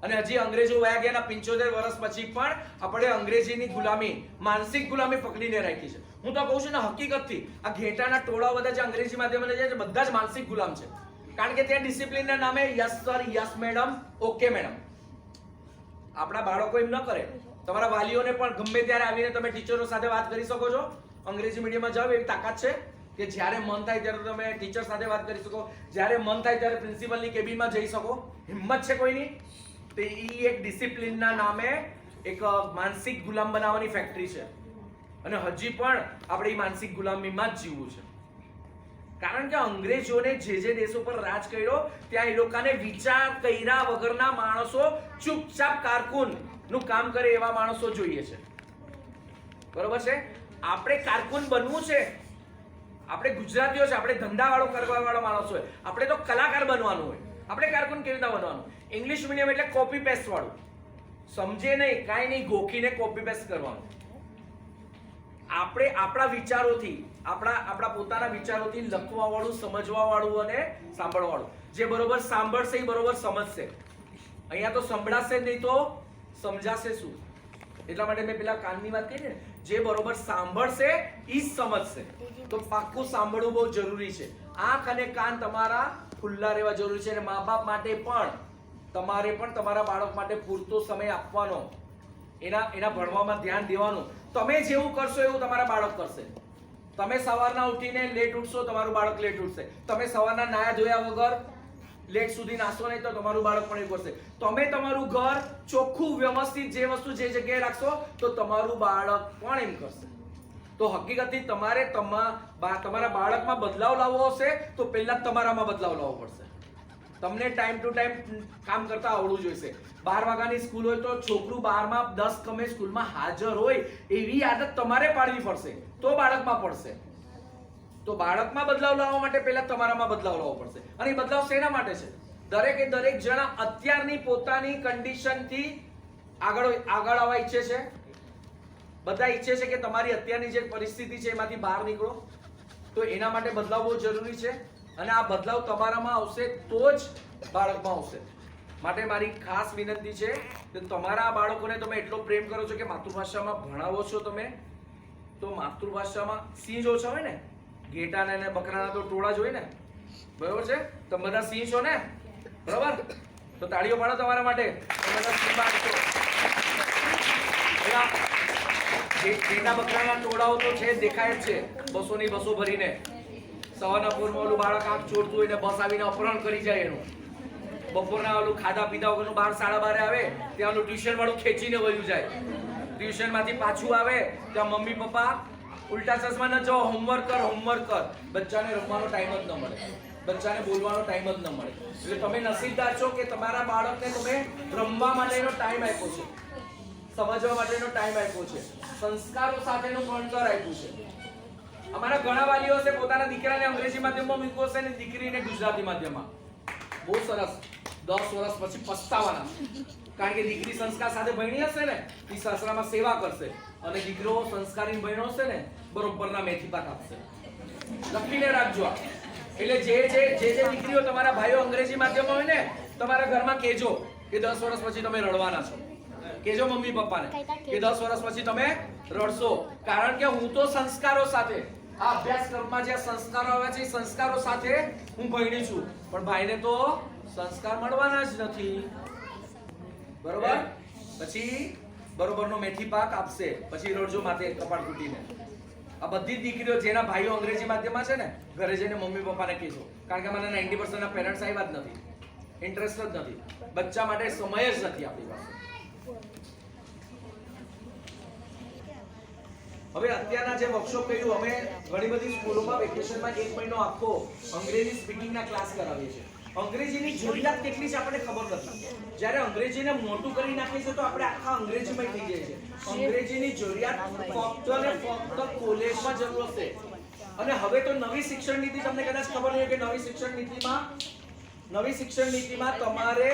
અને હજી અંગ્રેજો વયા ગયાના 75 વર્ષ પછી પણ આપણે અંગ્રેજીની ગુલામી, માનસિક ગુલામી પકડીને રાખી છે. હું તો કહું છું ને, હકીકતથી આ ઘેટાના ટોળા બધા જે અંગ્રેજી માધ્યમમાં જાય છે બધા જ માનસિક ગુલામ છે, કારણ કે ત્યાં ડિસિપ્લિનના નામે yes sir, yes madam, okay madam. આપણા બાળકો એમ ન કરે. તમારા વાલીઓને પણ ગમે ત્યારે આવીને તમે ટીચરો સાથે વાત કરી શકો છો. અંગ્રેજી મીડિયમમાં જાવ એવી તાકાત છે કે જ્યારે મન થાય ત્યારે તમે ટીચર સાથે વાત કરી શકો, જ્યારે મન થાય ત્યારે પ્રિન્સિપલની કેબિનમાં જઈ શકો. હિંમત છે કોઈની? તો એ એક ડિસિપ્લિનના નામે એક માનસિક ગુલામ બનાવવાની ફેક્ટરી છે, અને હજી પણ આપણે એ માનસિક ગુલામીમાં જ જીવવું છે. કારણ કે અંગ્રેજોને જે દેશો પર રાજ કર્યો ત્યાં એ લોકોને વિચાર કર્યા વગરના માણસો, ચૂપચાપ કારકુન નું કામ કરે એવા માણસો જોઈએ છે, બરોબર છે? આપણે કારકુન બનવું છે, આપણે ગુજરાતીઓ છે, આપણે ધંધાવાળો કરવાવાળો માણસો હોય, આપણે તો કલાકાર બનવાનું હોય. આપણે કારકુન કેવી રીતે બનવાનું? ઇંગ્લિશ મીડિયમ એટલે કોપી પેસ્ટ વાળું, સમજે નહીં, કાંઈ નહીં, ગોખીને કોપી પેસ્ટ કરવાનું. આપણે આપણા વિચારોથી, આપણા પોતાના વિચારોથી લખવા વાળું, સમજવા વાળું અને સાંભળવા વાળું. જે બરોબર સાંભળશે એ બરોબર સમજશે. અહીંયા તો સંભળાશે નહીં તો સમજાશે શું? એટલા માટે મેં પેલા કાનની વાત કરી ને, જે બરોબર સાંભળશે એ જ સમજશે. તો પાક્કું સાંભળવું બહુ જરૂરી છે. આંખ અને કાન તમારા ખુલ્લા રહેવા જરૂરી છે, અને મા બાપ માટે પણ તમારે પણ તમારા બાળક માટે પૂરતો સમય આપવાનો, એના ભણવામાં ધ્યાન દેવાનું. તમે જેવું કરશો એવું તમારા બાળક કરશે. તમે સવારના ઉઠીને લેટ ઉઠશો, તમારું બાળક લેટ ઉઠશે. તમે સવારના નાયા ધોયા વગર લેટ સુધી નાશો નહીં તો તમારું બાળક પણ એવું કરશે. તમે તમારું ઘર ચોખ્ખું, વ્યવસ્થિત, જે વસ્તુ જે જગ્યાએ રાખશો તો તમારું બાળક પણ એમ કરશે. તો હકીકતથી તમારે તમારા બાળકમાં બદલાવ લાવવો હશે તો પહેલા તમારામાં બદલાવ લાવવો પડશે. તમને ટાઈમ ટુ ટાઈમ કામ કરતા આવડવું જોઈશે. 12 વાગ્યાની સ્કૂલ હોય તો છોકરું 12માં 10 કમે સ્કૂલમાં હાજર હોય એવી આદત તમારે પાડવી પડશે, તો બાળકમાં પડશે. તો બાળકમાં બદલાવ લાવવા માટે પહેલા તમારામાં બદલાવ લાવવો પડશે. અને એ બદલાવ શેના માટે છે? દરેકે દરેક જણા અત્યારની પોતાની કન્ડિશનથી આગળ આવવા ઈચ્છે છે. બધા ઈચ્છે છે કે તમારી અત્યારની જે પરિસ્થિતિ છે એમાંથી બહાર નીકળો. તો એના માટે બદલાવ બહુ જરૂરી છે, અને આ બદલાવ તમારામાં આવશે તો જ બાળકમાં આવશે. માટે મારી ખાસ વિનંતી છે કે તમારા બાળકોને તમે એટલો પ્રેમ કરો છો કે માતૃભાષામાં ભણાવો છો તમે, તો માતૃભાષામાં સિંહ જો છો હોય ને, ઘેટાના અને બકરાના તો ટોળા જ હોય ને, બરોબર છે? તમે બધા સિંહ છો ને, બરોબર? તો તાળીઓ પાડો તમારા માટે. તમે બધા સિંહ બાળકો. ઘેટા બકરાના ટોળાઓ તો છે, દેખાય જ છે, 200 ની 200 ભરીને. સવારના પૂરમાં ઓલું બાળક આંખ છોડતું હોય ને બસ આવીને અપહરણ કરી જાય એનું. બપોરના ઓલું ખાધા પીધા વગરનું 12 સાડા 12 આવે ત્યાં ઓલું ટ્યુશન વાળું ખેંચીને વયું જાય. ટ્યુશન માંથી પાછું આવે ત્યાં મમ્મી પપ્પા ઉલ્ટા ચશ્મા ન જો, હોમવર્ક કર. બચ્ચાને રમવાનો ટાઈમ જ ન મળે, બચ્ચાને બોલવાનો ટાઈમ જ ન મળે. એટલે તમે નસીબદાર છો કે તમારા બાળકને તમે રમવા માટેનો ટાઈમ આપ્યો છે, સમજવા માટેનો ટાઈમ આપ્યો છે, સંસ્કારો સાથેનું ભણતર આપ્યું છે. અમારા ઘણા વાલીઓ છે પોતાના દીકરાને અંગ્રેજી માધ્યમમાં મૂક્યો છે ને દીકરીને ગુજરાતી માધ્યમમાં. બહુ સરસ. 10 વર્ષ પછી પસ્તાવાના, કારણ કે દીકરી સંસ્કાર સાથે ભણી હશે ને એ સાસરામાં સેવા કરશે અને દીકરો સંસ્કારી ભણ્યો હશે ને બરોબરના મેથી પાક આપશે. લખીને રાખજો. એટલે જે દીકરીઓ તમારા ભાઈઓ અંગ્રેજી માધ્યમમાં હોય ને તમારા ઘરમાં કહેજો કે 10 વર્ષ પછી તમે રડવાના છો. કહેજો મમ્મી પપ્પાને કે 10 વર્ષ પછી તમે રડશો, કારણ કે હું તો સંસ્કારો સાથે આ અભ્યાસક્રમમાં જે સંસ્કારો આવે છે એ સંસ્કારો સાથે હું ભણી છું, પણ ભાઈને તો સંસ્કાર મળવાના જ નથી. બરોબર? પછી બરોબરનો મેથી પાક આપશે, પછી રડજો માથે કપાળ તૂટીને. આ બધી દીકરીઓ જેના ભાઈઓ અંગ્રેજી માધ્યમમાં છે ને ઘરે જઈને મમ્મી પપ્પાને કહેજો, કારણ કે મને 90% ના પેરેન્ટ્સ આવ્યા જ નથી, ઇન્ટરેસ્ટ જ નથી, બચ્ચા માટે સમય જ નથી આપણી પાસે. હવે અત્યારના જે વર્કશોપ કર્યું, અમે ઘણી બધી સ્કૂલોમાં વેકેશનમાં 1 મહિનો આખો અંગ્રેજી સ્પીકિંગના ક્લાસ કરાવીએ છીએ. અંગ્રેજીની જરૂરિયાત કેટલી છે આપણને ખબર નથી. જ્યારે અંગ્રેજીને મોટું કરી નાખીએ છીએ તો આપણે આખા અંગ્રેજીમાં થઈ જાય છે. અંગ્રેજીની જરૂરિયાત ફક્ત ને ફક્ત કોલેજમાં જરૂર હશે. અને હવે તો નવી શિક્ષણ નીતિ, તમને કદાચ ખબર હોય કે નવી શિક્ષણ નીતિમાં તમારે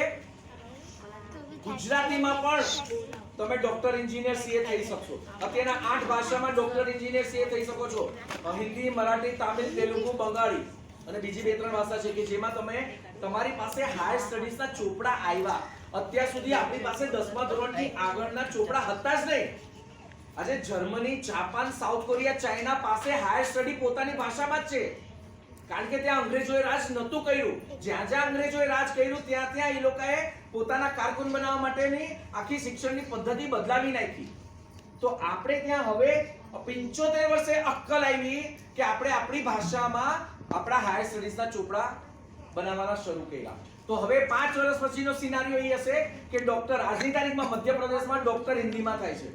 ગુજરાતીમાં પણ તમે ડોક્ટર એન્જિનિયર સીએ થઈ શકશો. અત્યારના 8 ભાષામાં ડોક્ટર એન્જિનિયર સીએ થઈ શકો છો. હિન્દી, મરાઠી, તામિલ, તેલુગુ, બંગાળી અને બીજી 2-3 ભાષા છે કે જેમાં તમે તમારી પાસે હાયર સ્ટડીઝના ચોપડા આવ્યા. અત્યાર સુધી આપણી પાસે 10મા ધોરણથી આગળના ચોપડા હતા જ નહીં. આજે Germany, Japan, south Korea, China પાસે હાયર સ્ટડી પોતાની ભાષામાં જ છે, કારણ કે ત્યાં અંગ્રેજોએ રાજ નહોતું કર્યું. જ્યાં અંગ્રેજોએ રાજ કર્યું ત્યાં એ લોકોએ પોતાના કારકુન બનાવવા માટેની આખી શિક્ષણની પદ્ધતિ બદલાવી નાખી. તો આપણે ત્યાં હવે 75 વર્ષે અક્કલ આવી કે આપણે આપણી ભાષામાં આપણા હાયર સ્ટડીઝના ચોપડા બનાવવાના શરૂ કર્યા. તો હવે 5 વર્ષ પછીનો સિનારિયો એ હશે કે ડોક્ટર, આજની તારીખમાં મધ્યપ્રદેશમાં ડોક્ટર હિન્દીમાં થાય છે,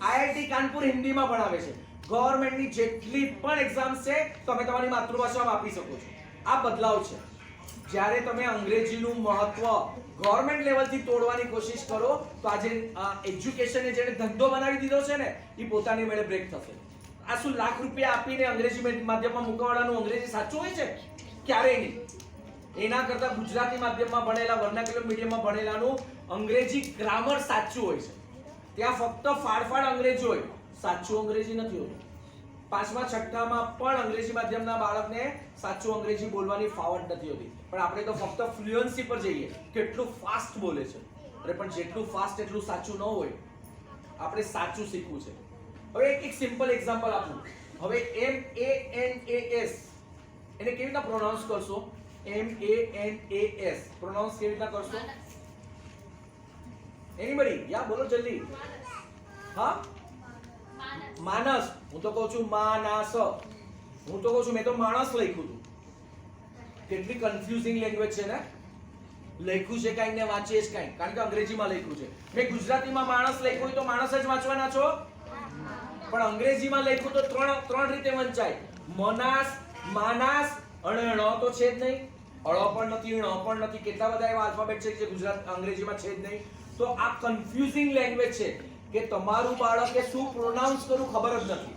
આઈઆઈટી કાનપુર હિન્દીમાં ભણાવે છે, ગવર્નમેન્ટની જેટલી પણ એક્ઝામ્સ છે તમે તમારી માતૃભાષામાં આપી શકો છો. આ બદલાવ છે. જ્યારે તમે અંગ્રેજીનું મહત્વ ગવર્નમેન્ટ લેવલથી તોડવાની કોશિશ કરો તો આજે એજ્યુકેશનને જેને ધંધો બનાવી દીધો છે ને એ પોતાની મેળે બ્રેક થશે. આ શું લાખ રૂપિયા આપીને અંગ્રેજી માધ્યમમાં મૂકવાવાળાનું અંગ્રેજી સાચું હોય છે? ક્યારેય નહીં. એના કરતા ગુજરાતી માધ્યમમાં ભણેલા, વર્નાક્યુલર મીડિયમમાં ભણેલાનું અંગ્રેજી ગ્રામર સાચું હોય છે. ત્યાં ફક્ત ફાડફાડ અંગ્રેજી હોય, સાચું અંગ્રેજી નથી હોતું. 5મા 6ઠામાં પણ અંગ્રેજી માધ્યમના બાળકને સાચું અંગ્રેજી બોલવાની ફાવટ નથી હોતી, પણ આપણે તો ફક્ત ફ્લુઅન્સી પર જઈએ, કેટલું ફાસ્ટ બોલે છે. અરે પણ જેટલું ફાસ્ટ એટલું સાચું ન હોય. આપણે સાચું શીખવું છે. હવે એક સિમ્પલ એક્ઝામ્પલ આપું. હવે MANAS એને કેવી રીતના પ્રોનાઉન્સ કરશો? MANAS પ્રોનાઉન્સ કેવી રીતના કરશો? એનીબડી? યા બોલો જલ્દી. હા, માનસ. હું તો કહું છું માનસ. હું તો કહું છું, મેં તો માણસ લખ્યું હતું. કેટલી કન્ફ્યુઝિંગ લેંગ્વેજ છે ને. લખ્યું છે કાંઈ ને વાંચીએ જ કાંઈ, કારણ કે અંગ્રેજીમાં લખ્યું છે. મેં ગુજરાતીમાં માણસ લખ્યું હોય તો માણસ જ વાંચવાના છો, પણ અંગ્રેજીમાં લખ્યું તો ત્રણ રીતે વંચાય. મનાસ, માનાસ અને ણ તો છે જ નહીં, અળ પણ નથી, ણ પણ નથી. કેટલા બધા એવા આલ્ફાબેટ છે જે ગુજરાત અંગ્રેજીમાં છે જ નહીં. તો આ કન્ફ્યુઝિંગ લેંગ્વેજ છે કે તમારું બાળકે શું પ્રોનાઉન્સ કરવું ખબર જ નથી.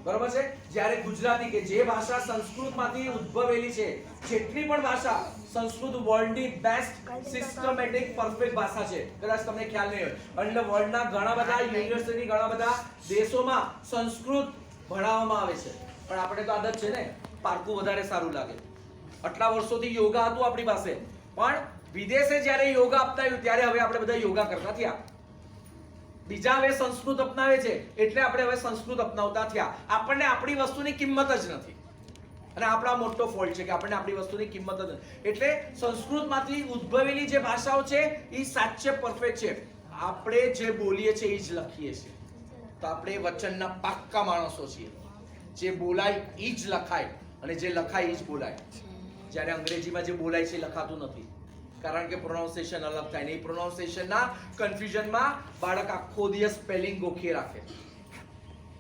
બરોબર છે? જ્યારે ગુજરાતી કે જે ભાષા સંસ્કૃતમાંથી ઉદ્ભવેલી છે, જેટલી પણ ભાષા, સંસ્કૃત વર્લ્ડની બેસ્ટ સિસ્ટમેટિક પરફેક્ટ ભાષા છે. કદાચ તમને ખ્યાલ નહીં હોય. એટલે વર્લ્ડના ઘણા બધા યુનિવર્સિટી, ઘણા બધા દેશોમાં સંસ્કૃત ભણાવવામાં આવે છે. પણ આપણે તો આદત છે ને પારકું વધારે સારું લાગે. આટલા વર્ષોથી યોગા હતું આપણી પાસે, પણ વિદેશે જ્યારે યોગા અપનાવ્યું ત્યારે હવે આપણે બધા યોગા કરતા થયા. બીજા હવે સંસ્કૃત અપનાવે છે એટલે આપણે હવે સંસ્કૃત અપનાવતા થયા. આપણને આપણી વસ્તુની કિંમત જ નથી, અને આપણા મોટો ફોલ્ટ છે કે આપણને આપણી વસ્તુની કિંમત જ નથી. એટલે સંસ્કૃતમાંથી ઉદ્ભવેલી જે ભાષાઓ છે એ સાચે પરફેક્ટ છે. આપણે જે બોલીએ છીએ એ જ લખીએ છીએ. તો આપણે વચનના પાક્કા માણસો છીએ. જે બોલાય એ જ લખાય અને જે લખાય એ જ બોલાય. જ્યારે અંગ્રેજીમાં જે બોલાય છે એ લખાતું નથી, કારણ કે પ્રોનાઉન્સિએશન અલગ થાય ને. એ પ્રોનાઉન્સિએશનના કન્ફ્યુઝનમાં બાળક આખો દિવસ સ્પેલિંગ ગોખી રાખે.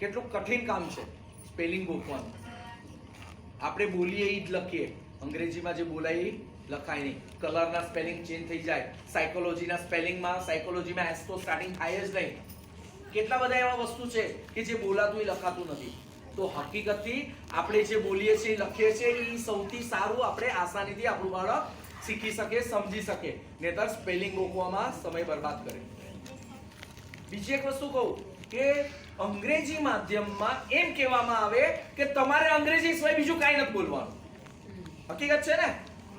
કેટલું કઠિન કામ છે સ્પેલિંગ ગોખવાનું. આપણે બોલીએ એ જ લખીએ, અંગ્રેજીમાં જે બોલાય એ લખાય નહીં. કલરના સ્પેલિંગ ચેન્જ થઈ જાય. સાયકોલોજીના સાયકોલોજીમાં એસ તો સ્ટાર્ટિંગ થાય જ નહીં. કેટલા બધા એવા વસ્તુ છે કે જે બોલાતું એ લખાતું નથી. તો હકીકતથી આપણે જે બોલીએ છીએ લખીએ છીએ એ સૌથી સારું આપણે આસાનીથી આપણું બાળક શીખી શકે, સમજી શકે, નહીતર સ્પેલિંગ ગોખવામાં સમય બરબાદ કરે. બીજી એક વસ્તુ કહું કે અંગ્રેજી માધ્યમમાં એમ કહેવામાં આવે કે તમારે અંગ્રેજી સિવાય બીજું કાંઈ નથી બોલવાનું. હકીકત છે ને,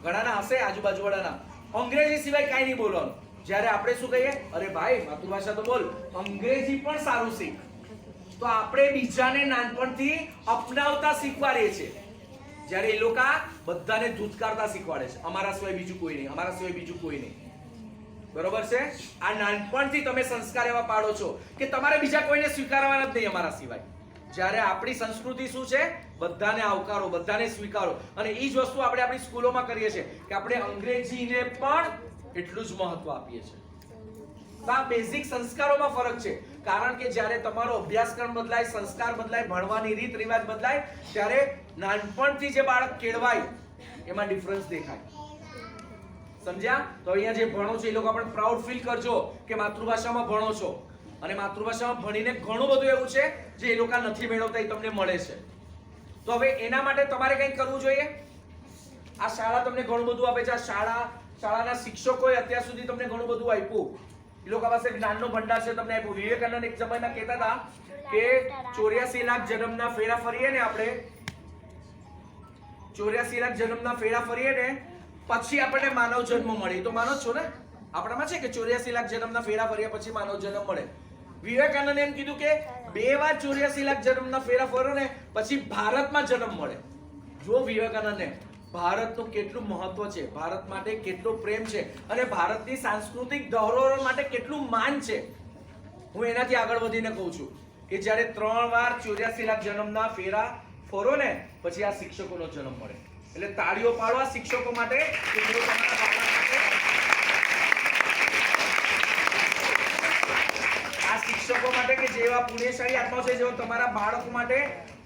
ઘણાના હશે આજુબાજુવાળાના, અંગ્રેજી સિવાય કાંઈ નહીં બોલવાનું. જ્યારે આપણે શું કહીએ, અરે ભાઈ માતૃભાષા તો બોલ, અંગ્રેજી પણ સારું શીખ. તો આપણે બીજાને નાનપણથી અપનાવતા શીખવાડીએ છીએ, જ્યારે એ લોકો બધાને ધૂતકારતા શીખવાડે છે, અમારા સિવાય બીજું કોઈ નહીં, અમારા સિવાય બીજું કોઈ નહીં. બરોબર છે? આ નાનપણથી તમે સંસ્કાર એવા પાડો છો કે તમારે બીજા કોઈને સ્વીકારવાના જ નહીં અમારા સિવાય. જ્યારે આપણી સંસ્કૃતિ શું છે, બધાને આવકારો, બધાને સ્વીકારો. અને એ જ વસ્તુ આપણે આપણી સ્કૂલોમાં કરીએ છીએ કે આપણે અંગ્રેજીને પણ એટલું જ મહત્વ આપીએ છીએ. તો આ બેઝિક સંસ્કારોમાં ફરક છે. કારણ કે જ્યારે તમારો અભ્યાસક્રમ બદલાય, સંસ્કાર બદલાય, ભણવાની રીત રિવાજ બદલાય, ત્યારે નાનપણથી જે બાળક કેળવાય એમાં ડિફરન્સ દેખાય. સમજ્યા? તો અહીંયા જે ભણો છો એ લોકો પણ પ્રાઉડ ફીલ કરજો કે માતૃભાષામાં ભણો છો. અને માતૃભાષામાં ભણીને ઘણું બધું એવું છે જે એ લોકો નથી મેળવતા, એ તમને મળે છે. તો હવે એના માટે તમારે કંઈક કરવું જોઈએ. આ શાળા તમને ઘણું બધું આપે છે. આ શાળાના શિક્ષકોએ અત્યાર સુધી તમને ઘણું બધું આપ્યું. એ લોકો પાસે જ્ઞાનનો ભંડાર છે, તમને આપ્યું. વિવેકાનંદ એક સમયમાં કહેતા હતા કે 84 લાખ જન્મના ફેરા ફરીએ ને આપણે, 84 લાખ જન્મના ફેરા ફરીએ ને પછી આપણને માનવ જન્મ મળે. તો માનો છો ને, આપણામાં છે કે 84 લાખ જન્મના ફેરા ફર્યા પછી માનવ જન્મ મળે. વિવેકાનંદે એમ કીધું કે 2 વાર 84 લાખ જન્મના ફેરા ફરો ને પછી ભારતમાં જન્મ મળે. જો વિવેકાનંદે ભારતનું કેટલું મહત્વ છે, ભારત માટે કેટલો પ્રેમ છે અને ભારતની સાંસ્કૃતિક ધરોહર માટે કેટલું માન છે. હું એનાથી આગળ વધીને કહું છું કે જ્યારે 3 વાર 84 લાખ જન્મના ફેરા ફરો ને પછી આ શિક્ષકોનો જન્મ મળે. એટલે તાળીઓ પાડો આ શિક્ષકો માટે કે જેઓ તમારા બાળક માટે, આ શિક્ષકો માટે કે જેવા પુણ્યશાળી આત્માઓ છે, જેઓ તમારા બાળકો માટે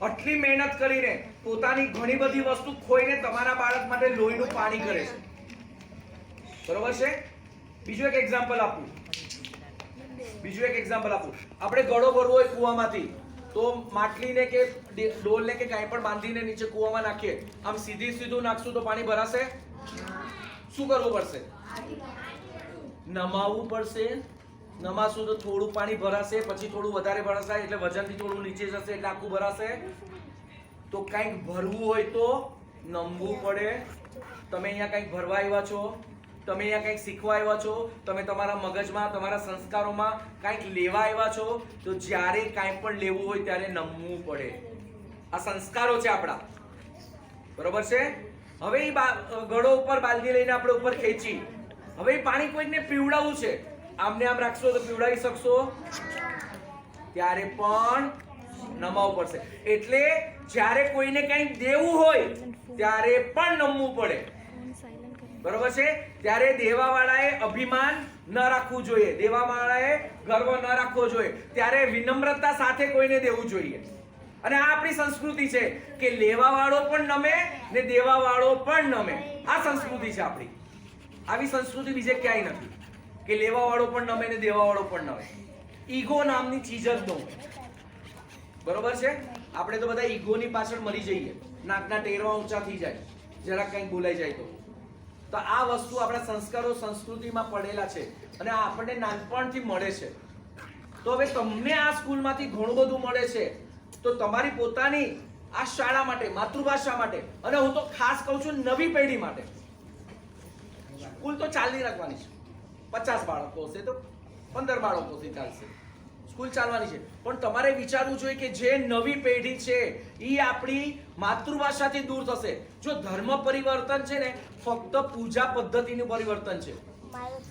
આટલી મહેનત કરીને પોતાની ઘણી બધી વસ્તુ ખોઈને તમારા બાળક માટે લોહીનું પાણી કરે છે. બરોબર છે? બીજું એક એક્ઝામ્પલ આપું. આપણે ગળો ભરવો હોય કૂવામાંથી, તો માટલીને કે ડોલને કે કાંઈ પણ બાંધીને નીચે કૂવામાં નાખીએ, આમ સીધું નાખશું તો પાણી ભરાશે? શું કરવું પડશે? નમાવવું પડશે. નમાશું તો થોડું પાણી ભરાશે, પછી થોડું વધારે ભરાશે, એટલે વજનથી થોડું નીચે જશે એટલે આખું ભરાશે. તો કંઈક ભરવું હોય તો નમવું પડે. તમે અહીંયા કંઈક ભરવા આવ્યા છો, તમે અહીંયા કંઈક શીખવા આવ્યા છો, તમે તમારા મગજમાં, તમારા સંસ્કારોમાં કંઈક લેવા આવ્યા છો, તો જ્યારે કાંઈ પણ લેવું હોય ત્યારે નમવું પડે. આ સંસ્કારો છે આપણા. બરોબર છે? હવે એ ગળો ઉપર બાલદી લઈને આપણે ઉપર ખેંચી, હવે એ પાણી કોઈને પીવડાવવું છે, આમને આમ રાખશો તો પીવડાવી શકશો? ત્યારે પણ નમાવવું પડશે. એટલે જ્યારે કોઈને કંઈક દેવું હોય ત્યારે પણ નમવું પડે. બરોબર છે? ત્યારે દેવાવાળાએ અભિમાન ન રાખવું જોઈએ, દેવાવાળાએ ગર્વ ન રાખવો જોઈએ, ત્યારે વિનમ્રતા સાથે કોઈને દેવું જોઈએ. અને આ આપણી સંસ્કૃતિ છે કે લેવાવાળો પણ નમે ને દેવાવાળો પણ નમે. આ સંસ્કૃતિ છે આપણી. આવી સંસ્કૃતિ બીજે ક્યાંય નથી કે લેવાવાળો પણ નમે ને દેવાવાળો પણ નમે. ઈગો નામની ચીજ જ ન હોય. બરોબર છે? આપણે તો બધા ઈગોની પાછળ મરી જઈએ, નાકના ટેરવા ઊંચા થઈ જાય જરા કંઈક બોલાઈ જાય તો આ વસ્તુ આપણા સંસ્કારો, સંસ્કૃતિમાં પડેલા છે અને આ આપણને નાનપણથી મળે છે. તો હવે તમને આ સ્કૂલમાંથી ઘણું બધું મળે છે, તો તમારી પોતાની આ શાળા માટે, માતૃભાષા માટે, અને હું તો ખાસ કહું છું નવી પેઢી માટે, સ્કૂલ તો ચાલતી રાખવાની છે. 50 બાળકો હશે તો 15 બાળકોથી ચાલશે, સ્કૂલ ચાલવાની છે. પણ તમારે વિચારવું જોઈએ કે જે નવી પેઢી છે એ આપણી માતૃભાષાથી દૂર થશે. જો ધર્મ પરિવર્તન છે ને ફક્ત પૂજા પદ્ધતિનું પરિવર્તન છે,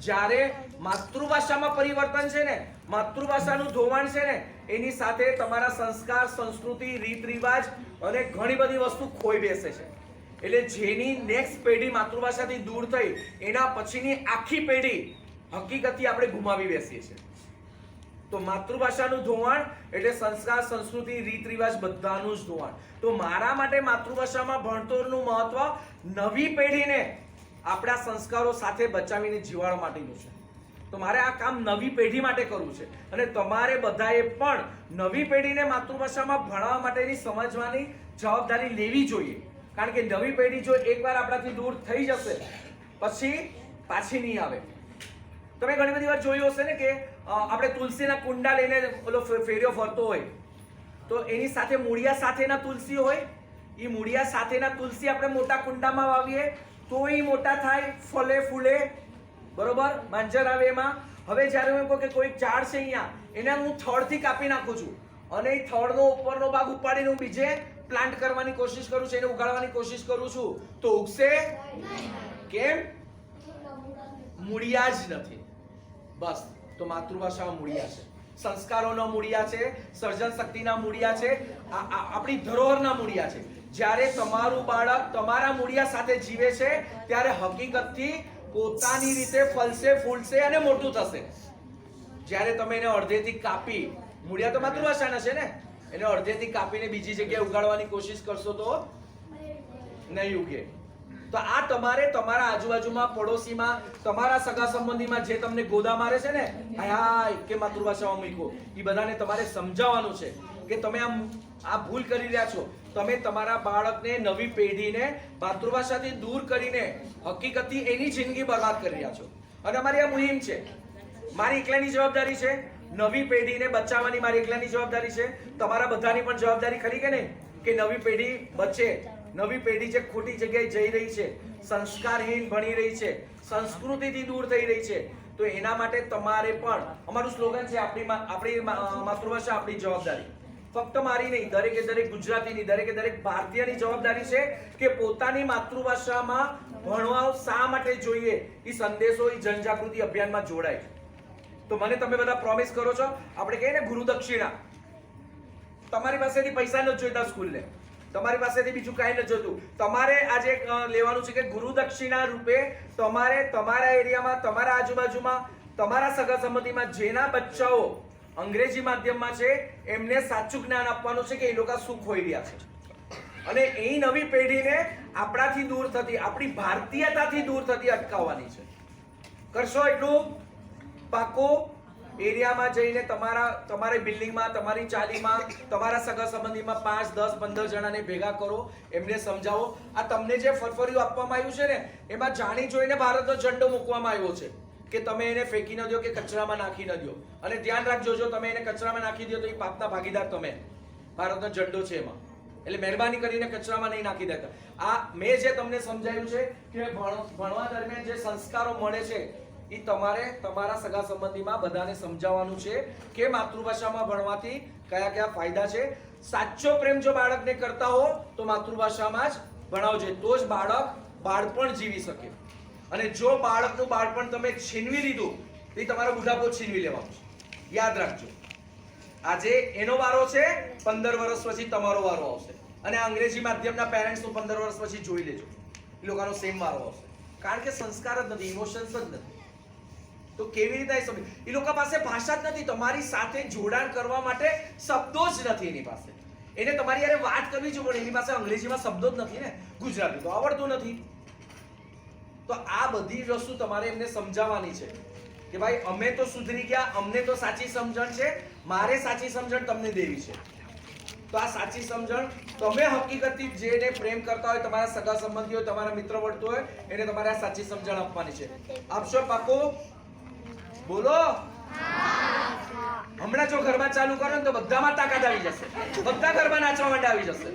જ્યારે માતૃભાષામાં પરિવર્તન છે ને, માતૃભાષાનું ધોવાણ છે ને, એની સાથે તમારા સંસ્કાર, સંસ્કૃતિ, રીત રિવાજ અને ઘણી બધી વસ્તુ ખોઈ બેસે છે. એટલે જેની નેક્સ્ટ પેઢી માતૃભાષાથી દૂર થઈ, એના પછીની આખી પેઢી હકીકતથી આપણે ગુમાવી બેસીએ છીએ. તો માતૃભાષાનું ધોવાણ એટલે સંસ્કાર, સંસ્કૃતિ, રીત રિવાજ બધાનું જ ધોવાણ. તો મારા માટે માતૃભાષામાં ભણતરનું મહત્વ નવી પેઢીને આપણા સંસ્કારો સાથે બચાવીને જીવાડવા માટેનું છે. તો મારે આ કામ નવી પેઢી માટે કરવું છે અને તમારે બધાએ પણ નવી પેઢીને માતૃભાષામાં ભણાવવા માટેની સમજવાની જવાબદારી લેવી જોઈએ. કારણ કે નવી પેઢી જો એકવાર આપણાથી દૂર થઈ જશે પછી પાછી નહીં આવે. તમે ઘણી બધી વાર જોયું હશે ને કે આપણે તુલસીના કુંડા લઈને ઓલો ફેર્યો ફરતો હોય તો એની સાથે મૂળિયા સાથેના તુલસી હોય. એ મૂળિયા સાથેના તુલસી આપણે મોટા કુંડામાં વાવીએ તો એ મોટા થાય, ફલે ફૂલે, બરોબર, માંજર આવે એમાં. હવે જ્યારે હું કહું કે કોઈ ઝાડ છે અહીંયા, એને હું થડથી કાપી નાખું છું અને એ થડનો ઉપરનો ભાગ ઉપાડીને હું બીજે પ્લાન્ટ કરવાની કોશિશ કરું છું, એને ઉગાડવાની કોશિશ કરું છું, તો ઉગશે? કેમ? મૂળિયા જ નથી. બસ, તો માતૃભાષામાં મૂળિયા છે, સંસ્કારોના મૂળિયા છે, સર્જન શક્તિના મૂળિયા છે, આપણી ધરોહરના મૂળિયા છે. જ્યારે તમારું બાળક તમારા મૂળિયા સાથે જીવે છે ત્યારે હકીકતથી પોતાની રીતે ફલશે, ફૂલશે અને મોટું થશે. જ્યારે તમે એને અડધેથી કાપી, મૂળિયા તો માતૃભાષાના છે ને, એને અડધેથી કાપીને બીજી જગ્યાએ ઉગાડવાની કોશિશ કરશો તો નહીં ઉગે. તો આ તમારે તમારા આજુબાજુમાં, પડોશીમાં, તમારા સગા સંબંધીમાં જે તમને ગોદા મારે છે ને, હાય કે માતૃભાષામાં મૂકો, એ બધાને તમારે સમજાવવાનું છે કે તમે આ ભૂલ કરી રહ્યા છો. તમે તમારા બાળકને, નવી પેઢીને માતૃભાષાથી દૂર કરીને હકીકતથી એની જિંદગી બરબાદ કરી રહ્યા છો. અને અમારી આ મુહિમ છે, મારી એકલાની જવાબદારી છે, નવી પેઢીને બચાવવાની મારી એકલાની જવાબદારી છે. તમારા બધાની પણ જવાબદારી ખરી કે નહીં કે નવી પેઢી બચે. નવી પેઢી જે ખોટી જગ્યાએ જઈ રહી છે, સંસ્કારહીન ભણી રહી છે, સંસ્કૃતિથી દૂર થઈ રહી છે, તો એના માટે તમારે પણ, અમારું સ્લોગન છે આપણી માતૃભાષા આપણી જવાબદારી. ફક્ત મારી નહીં, દરેકે દરેક ગુજરાતીની, દરેકે દરેક ભારતીયની જવાબદારી છે કે પોતાની માતૃભાષામાં ભણવા શા માટે જોઈએ એ સંદેશો, એ જનજાગૃતિ અભિયાનમાં જોડાય. તો મને તમે બધા પ્રોમિસ કરો છો, આપણે કહીએ ને ગુરુ દક્ષિણા, તમારી પાસેથી પૈસા નથી જોઈતા સ્કૂલને, તમારી પાસેથી બીજું કાંઈ નથી જોતું. તમારે આજે લેવાનું છે કે ગુરુ દક્ષિણા રૂપે તમારે તમારા એરિયામાં, તમારા આજુબાજુમાં, તમારા સગા સંબંધીમાં જેના બચ્ચાઓ અંગ્રેજી માધ્યમમાં છે એમને સાચું જ્ઞાન આપવાનું છે કે એ લોકો શું ખોઈ રહ્યા છે. અને એ નવી પેઢીને આપણાથી દૂર થતી, આપણી ભારતીયતાથી દૂર થતી અટકાવવાની છે. કરશો એટલું? પાકો? એરિયામાં જઈને તમારી બિલ્ડિંગમાં, તમારી ચાલીમાં, તમારા સગા સંબંધીમાં 5, 10, 15 જણાને ભેગા કરો, એમને સમજાવો. આ તમને જે ફરફરિયું આપવામાં આવ્યું છે ને, એમાં જાણી જોઈને ભારતનો ઝંડો મૂકવામાં આવ્યો છે કે તમે એને ફેંકી ન દો કે કચરામાં નાખી ન દો. અને ધ્યાન રાખજો, જો તમે એને કચરામાં નાખી દો તો એ પાપના ભાગીદાર તમે. ભારતનો ઝંડો છે એમાં, એટલે મહેરબાની કરીને કચરામાં નહીં નાખી દેતા. આ મેં જે તમને સમજાયું છે કે ભણવા દરમિયાન જે સંસ્કારો મળે છે એ તમારે તમારા સગા સંબંધીમાં બધાને સમજાવવાનું છે કે માતૃભાષામાં ભણવાથી કયા કયા ફાયદા છે. સાચો પ્રેમ જો બાળકને કરતા હો તો માતૃભાષામાં જ ભણાવજો, તો જ બાળક બાળપણ જીવી શકે. અને જો બાળકનું બાળપણ તમે છીનવી લીધું તો એ તમારો બુઢાપો છીનવી લેવાનો છે. યાદ રાખજો, આજે એનો વારો છે, 15 વર્ષ પછી તમારો વારો આવશે. અને અંગ્રેજી માધ્યમના પેરેન્ટ્સનું 15 વર્ષ પછી જોઈ લેજો, એ લોકોનો સેમ વારો આવશે. કારણ કે સંસ્કાર જ નથી, ઇમોશન્સ જ નથી. તો કેવી રીતે સમજ? એ લોકો પાસે ભાષા જ નથી, તમારી સાથે જોડાણ કરવા માટે શબ્દો જ નથી એની પાસે. એને તમારી યારે વાત કરવી છે પણ એની પાસે અંગ્રેજીમાં શબ્દો જ નથી ને, ગુજરાતી તો આવડતું નથી. તો આ બધી વસ્તુ તમારે એમને સમજાવવાની છે કે ભાઈ અમે તો સુધરી ગયા, અમને તો સાચી સમજણ છે, મારે સાચી સમજણ તમને દેવી છે. તો આ સાચી સમજણ તમે હકીકતથી જેને પ્રેમ કરતા હોય, તમારા સગા સંબંધી હોય, તમારા મિત્ર વર્તો હોય, એને તમારે આ સાચી સમજણ આપવાની છે. આપશો? પાકો? બોલો. હમણાં જો ઘરમાં ચાલુ કરો ને તો બધામાં તાકાત આવી જશે, બધા ગરબા નાચવા માટે આવી જશે.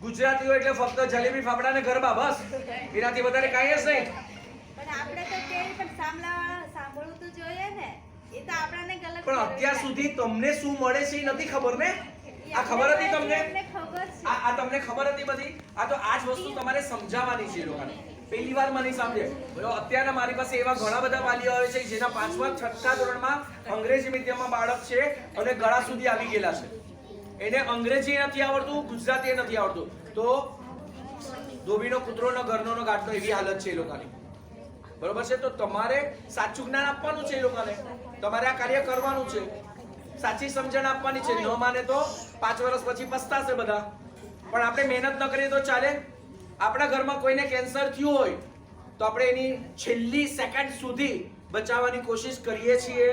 ગુજરાતીઓ એટલે ફક્ત જલેબી, ફાફડા ને ગરબા, બસ, એનાથી વધારે કાંઈ જ નહીં. પણ આપણે તો કે પણ સાંભળવાવાળા સાંભળવું તો જોઈએ ને, એ તો આપણને ગલત. પણ અત્યાર સુધી તમને શું મળે છે એ નથી ખબર ને. આ ખબર હતી તમને? આ તમને ખબર હતી બધી? આ તો આ જ વસ્તુ તમારે સમજાવવાની છે એ લોકોને. પહેલી વાર મને સમજે. અત્યારના મારી પાસે એવા ઘણા બધા વાલીઓ આવે છે જેના 5મા 6ઠા ધોરણમાં અંગ્રેજી મીડિયમમાં બાળક છે અને ગળા સુધી આવી ગયેલા છે. એને અંગ્રેજી નથી આવડતું, ગુજરાતી નથી આવડતું, તો ધોબીનો કૂતરોનો ઘરનો ગાંઠનો એવી હાલત છે એ લોકોની. બરોબર છે? તો તમારે સાચું જ્ઞાન આપવાનું છે એ લોકોને, તમારે આ કાર્ય કરવાનું છે, સાચી સમજણ આપવાની છે. ન માને તો 5 વર્ષ પછી પસ્તાશે બધા. પણ આપણે મહેનત ન કરીએ તો ચાલે? આપણા ઘરમાં કોઈને કેન્સર થયું હોય તો આપણે એની છેલ્લી સેકન્ડ સુધી બચાવવાની કોશિશ કરીએ છીએ?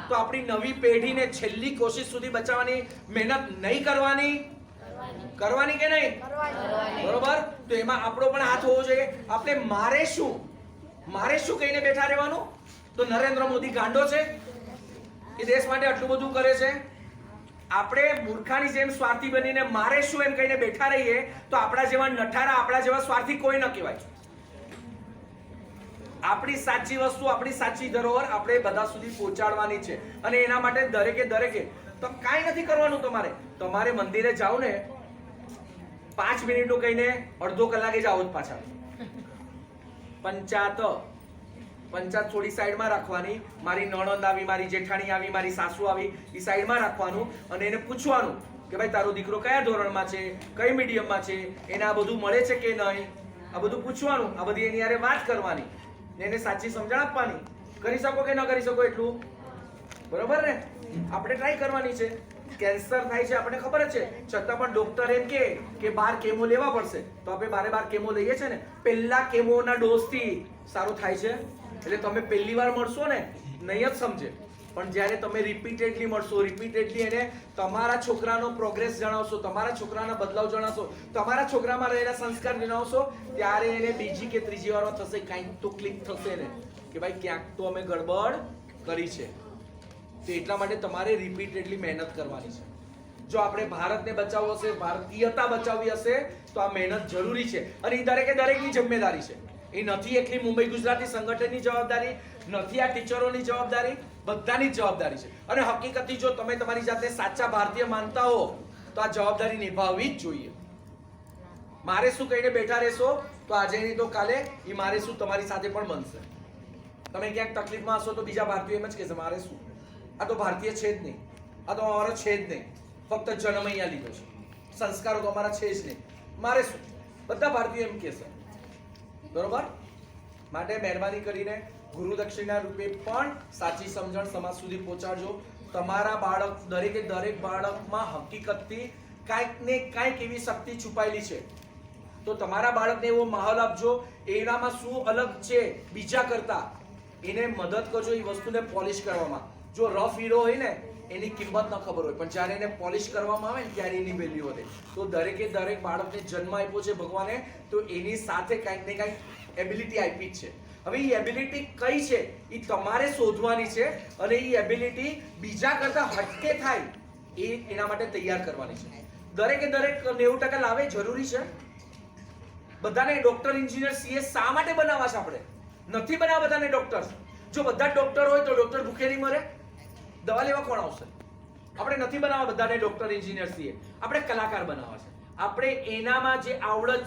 તો આપણી નવી પેઢીને છેલ્લી કોશિશ સુધી બચાવવાની મહેનત નહીં કરવાની? કરવાની કે નહીં? બરોબર. તો એમાં આપણો પણ હાથ હોવો જોઈએ. આપણે મારે શું કહીને બેઠા રહેવાનું? તો નરેન્દ્ર મોદી ગાંડો છે, એ દેશ માટે આટલું બધું કરે છે. આપણે મૂર્ખાની જેમ સ્વાર્થી બનીને મારે શું એમ કહીને બેઠા રહીએ તો આપણા જેવા નઠારા, આપણા જેવા સ્વાર્થી કોઈ ન કહેવાય. આપણી સાચી વસ્તુ, આપણી સાચી ધરોહર આપણે બધા સુધી પહોંચાડવાની છે. અને એના માટે દરેકે તો કાંઈ નથી કરવાનું. તમારે મંદિરે જાઓ ને 5 મિનિટનું કહીને અડધો કલાકે જ આવો જ પાછા. પંચાયત થોડી સાઈડમાં રાખવાની. મારી નણંદ આવી, મારી જેઠાણી આવી, મારી સાસુ આવી, એ સાઈડમાં રાખવાનું અને એને પૂછવાનું કે ભાઈ તારો દીકરો કયા ધોરણમાં છે, કઈ મીડિયમમાં છે, એને આ બધું મળે છે કે નહીં, આ બધું પૂછવાનું. આ બધી એની હારે વાત કરવાની, એને સાચી સમજણ આપવાની. કરી શકો કે ન કરી શકો એટલું? બરોબર ને? આપણે ટ્રાય કરવાની છે. કેન્સર થાય છે આપણે ખબર જ છે, છતાં પણ ડોક્ટર એમ કે 12 કેમો લેવા પડશે. તો આપણે 12 કેમો લઈએ છે ને. પહેલા કેમોના ડોઝથી સારું થાય છે. એટલે તમે પહેલી વાર મળશો ને નહીં જ સમજે, પણ જ્યારે તમે રિપીટેડલી મળશો, રિપીટેડલી એને તમારા છોકરાનો પ્રોગ્રેસ જણાવશો, તમારા છોકરાના બદલાવ જણાવશો, તમારા છોકરામાં રહેલા સંસ્કાર જણાવશો, ત્યારે એને બીજી કે ત્રીજી વારમાં થશે, કાંઈક તો ક્લિક થશે ને કે ભાઈ ક્યાંક તો અમે ગડબડ કરી છે. તો એટલા માટે તમારે રિપીટેડલી મહેનત કરવાની છે. જો આપણે ભારતને બચાવવું હશે, ભારતીયતા બચાવવી હશે તો આ મહેનત જરૂરી છે. અને એ દરેકની જિમ્મેદારી છે. એ નથી એકલી મુંબઈ ગુજરાતી સંગઠનની જવાબદારી, નથી આ ટીચરોની જવાબદારી, બધાની જવાબદારી છે. અને હકીકતથી જો તમે તમારી જાતને સાચા ભારતીય માનતા હો તો આ જવાબદારી નિભાવવી જ જોઈએ. મારે શું કહીને બેઠા રહેશો તો આજે નહીં તો કાલે એ મારે શું તમારી સાથે પણ બનશે. તમે ક્યાંક તકલીફમાં હશો તો બીજા ભારતીયો એમ જ કહેશે મારે શું, આ તો ભારતીય છે જ નહીં, આ તો અમારો છે જ નહીં, ફક્ત જન્મ અહીંયા લીધો છે, સંસ્કારો તો અમારા છે જ નહીં, મારે શું. બધા ભારતીયો એમ કહેશે. બરોબર. માટે મહેરબાની કરીને ગુરુ દક્ષિણા રૂપે પણ સાચી સમજણ સમાજ સુધી પહોંચાડજો. તમારા બાળક, દરેક બાળકમાં હકીકતથી કાંઈક ને કાંઈક એવી શક્તિ છુપાયેલી છે. તો તમારા બાળકને એવો માહોલ આપજો, એનામાં શું અલગ છે બીજા કરતા, એને મદદ કરજો એ વસ્તુને પોલિશ કરવામાં. જો રફ હીરો હોય ને એની કિંમત ન ખબર હોય, પણ જ્યારે એને પોલિશ કરવામાં આવે ને ત્યારે એની વેલ્યુ વધે. તો દરેક બાળકને જન્મ આપ્યો છે ભગવાને, તો એની સાથે કાંઈક ને કાંઈક એબિલિટી આપી જ છે. હવે એ એબિલિટી કઈ છે એ તમારે શોધવાની છે, અને એ એબિલિટી બીજા કરતા હટકે થાય એના માટે તૈયાર કરવાની છે. દરેક 90% લાવે જરૂરી છે. બધાને ડોક્ટર, એન્જિનિયર, સીએસ શા માટે બનાવવા છે? આપણે નથી બનાવવા બધાને ડોક્ટર. જો બધા ડોક્ટર હોય તો ડોક્ટર ભૂખે નહીં મરે, દવા લેવા કોણ આવશે? આપણે નથી બનાવવા બધાને ડોક્ટર, એન્જિનિયર, સીએ. આપણે કલાકાર બનાવવા છે. આપણે એનામાં જે આવડત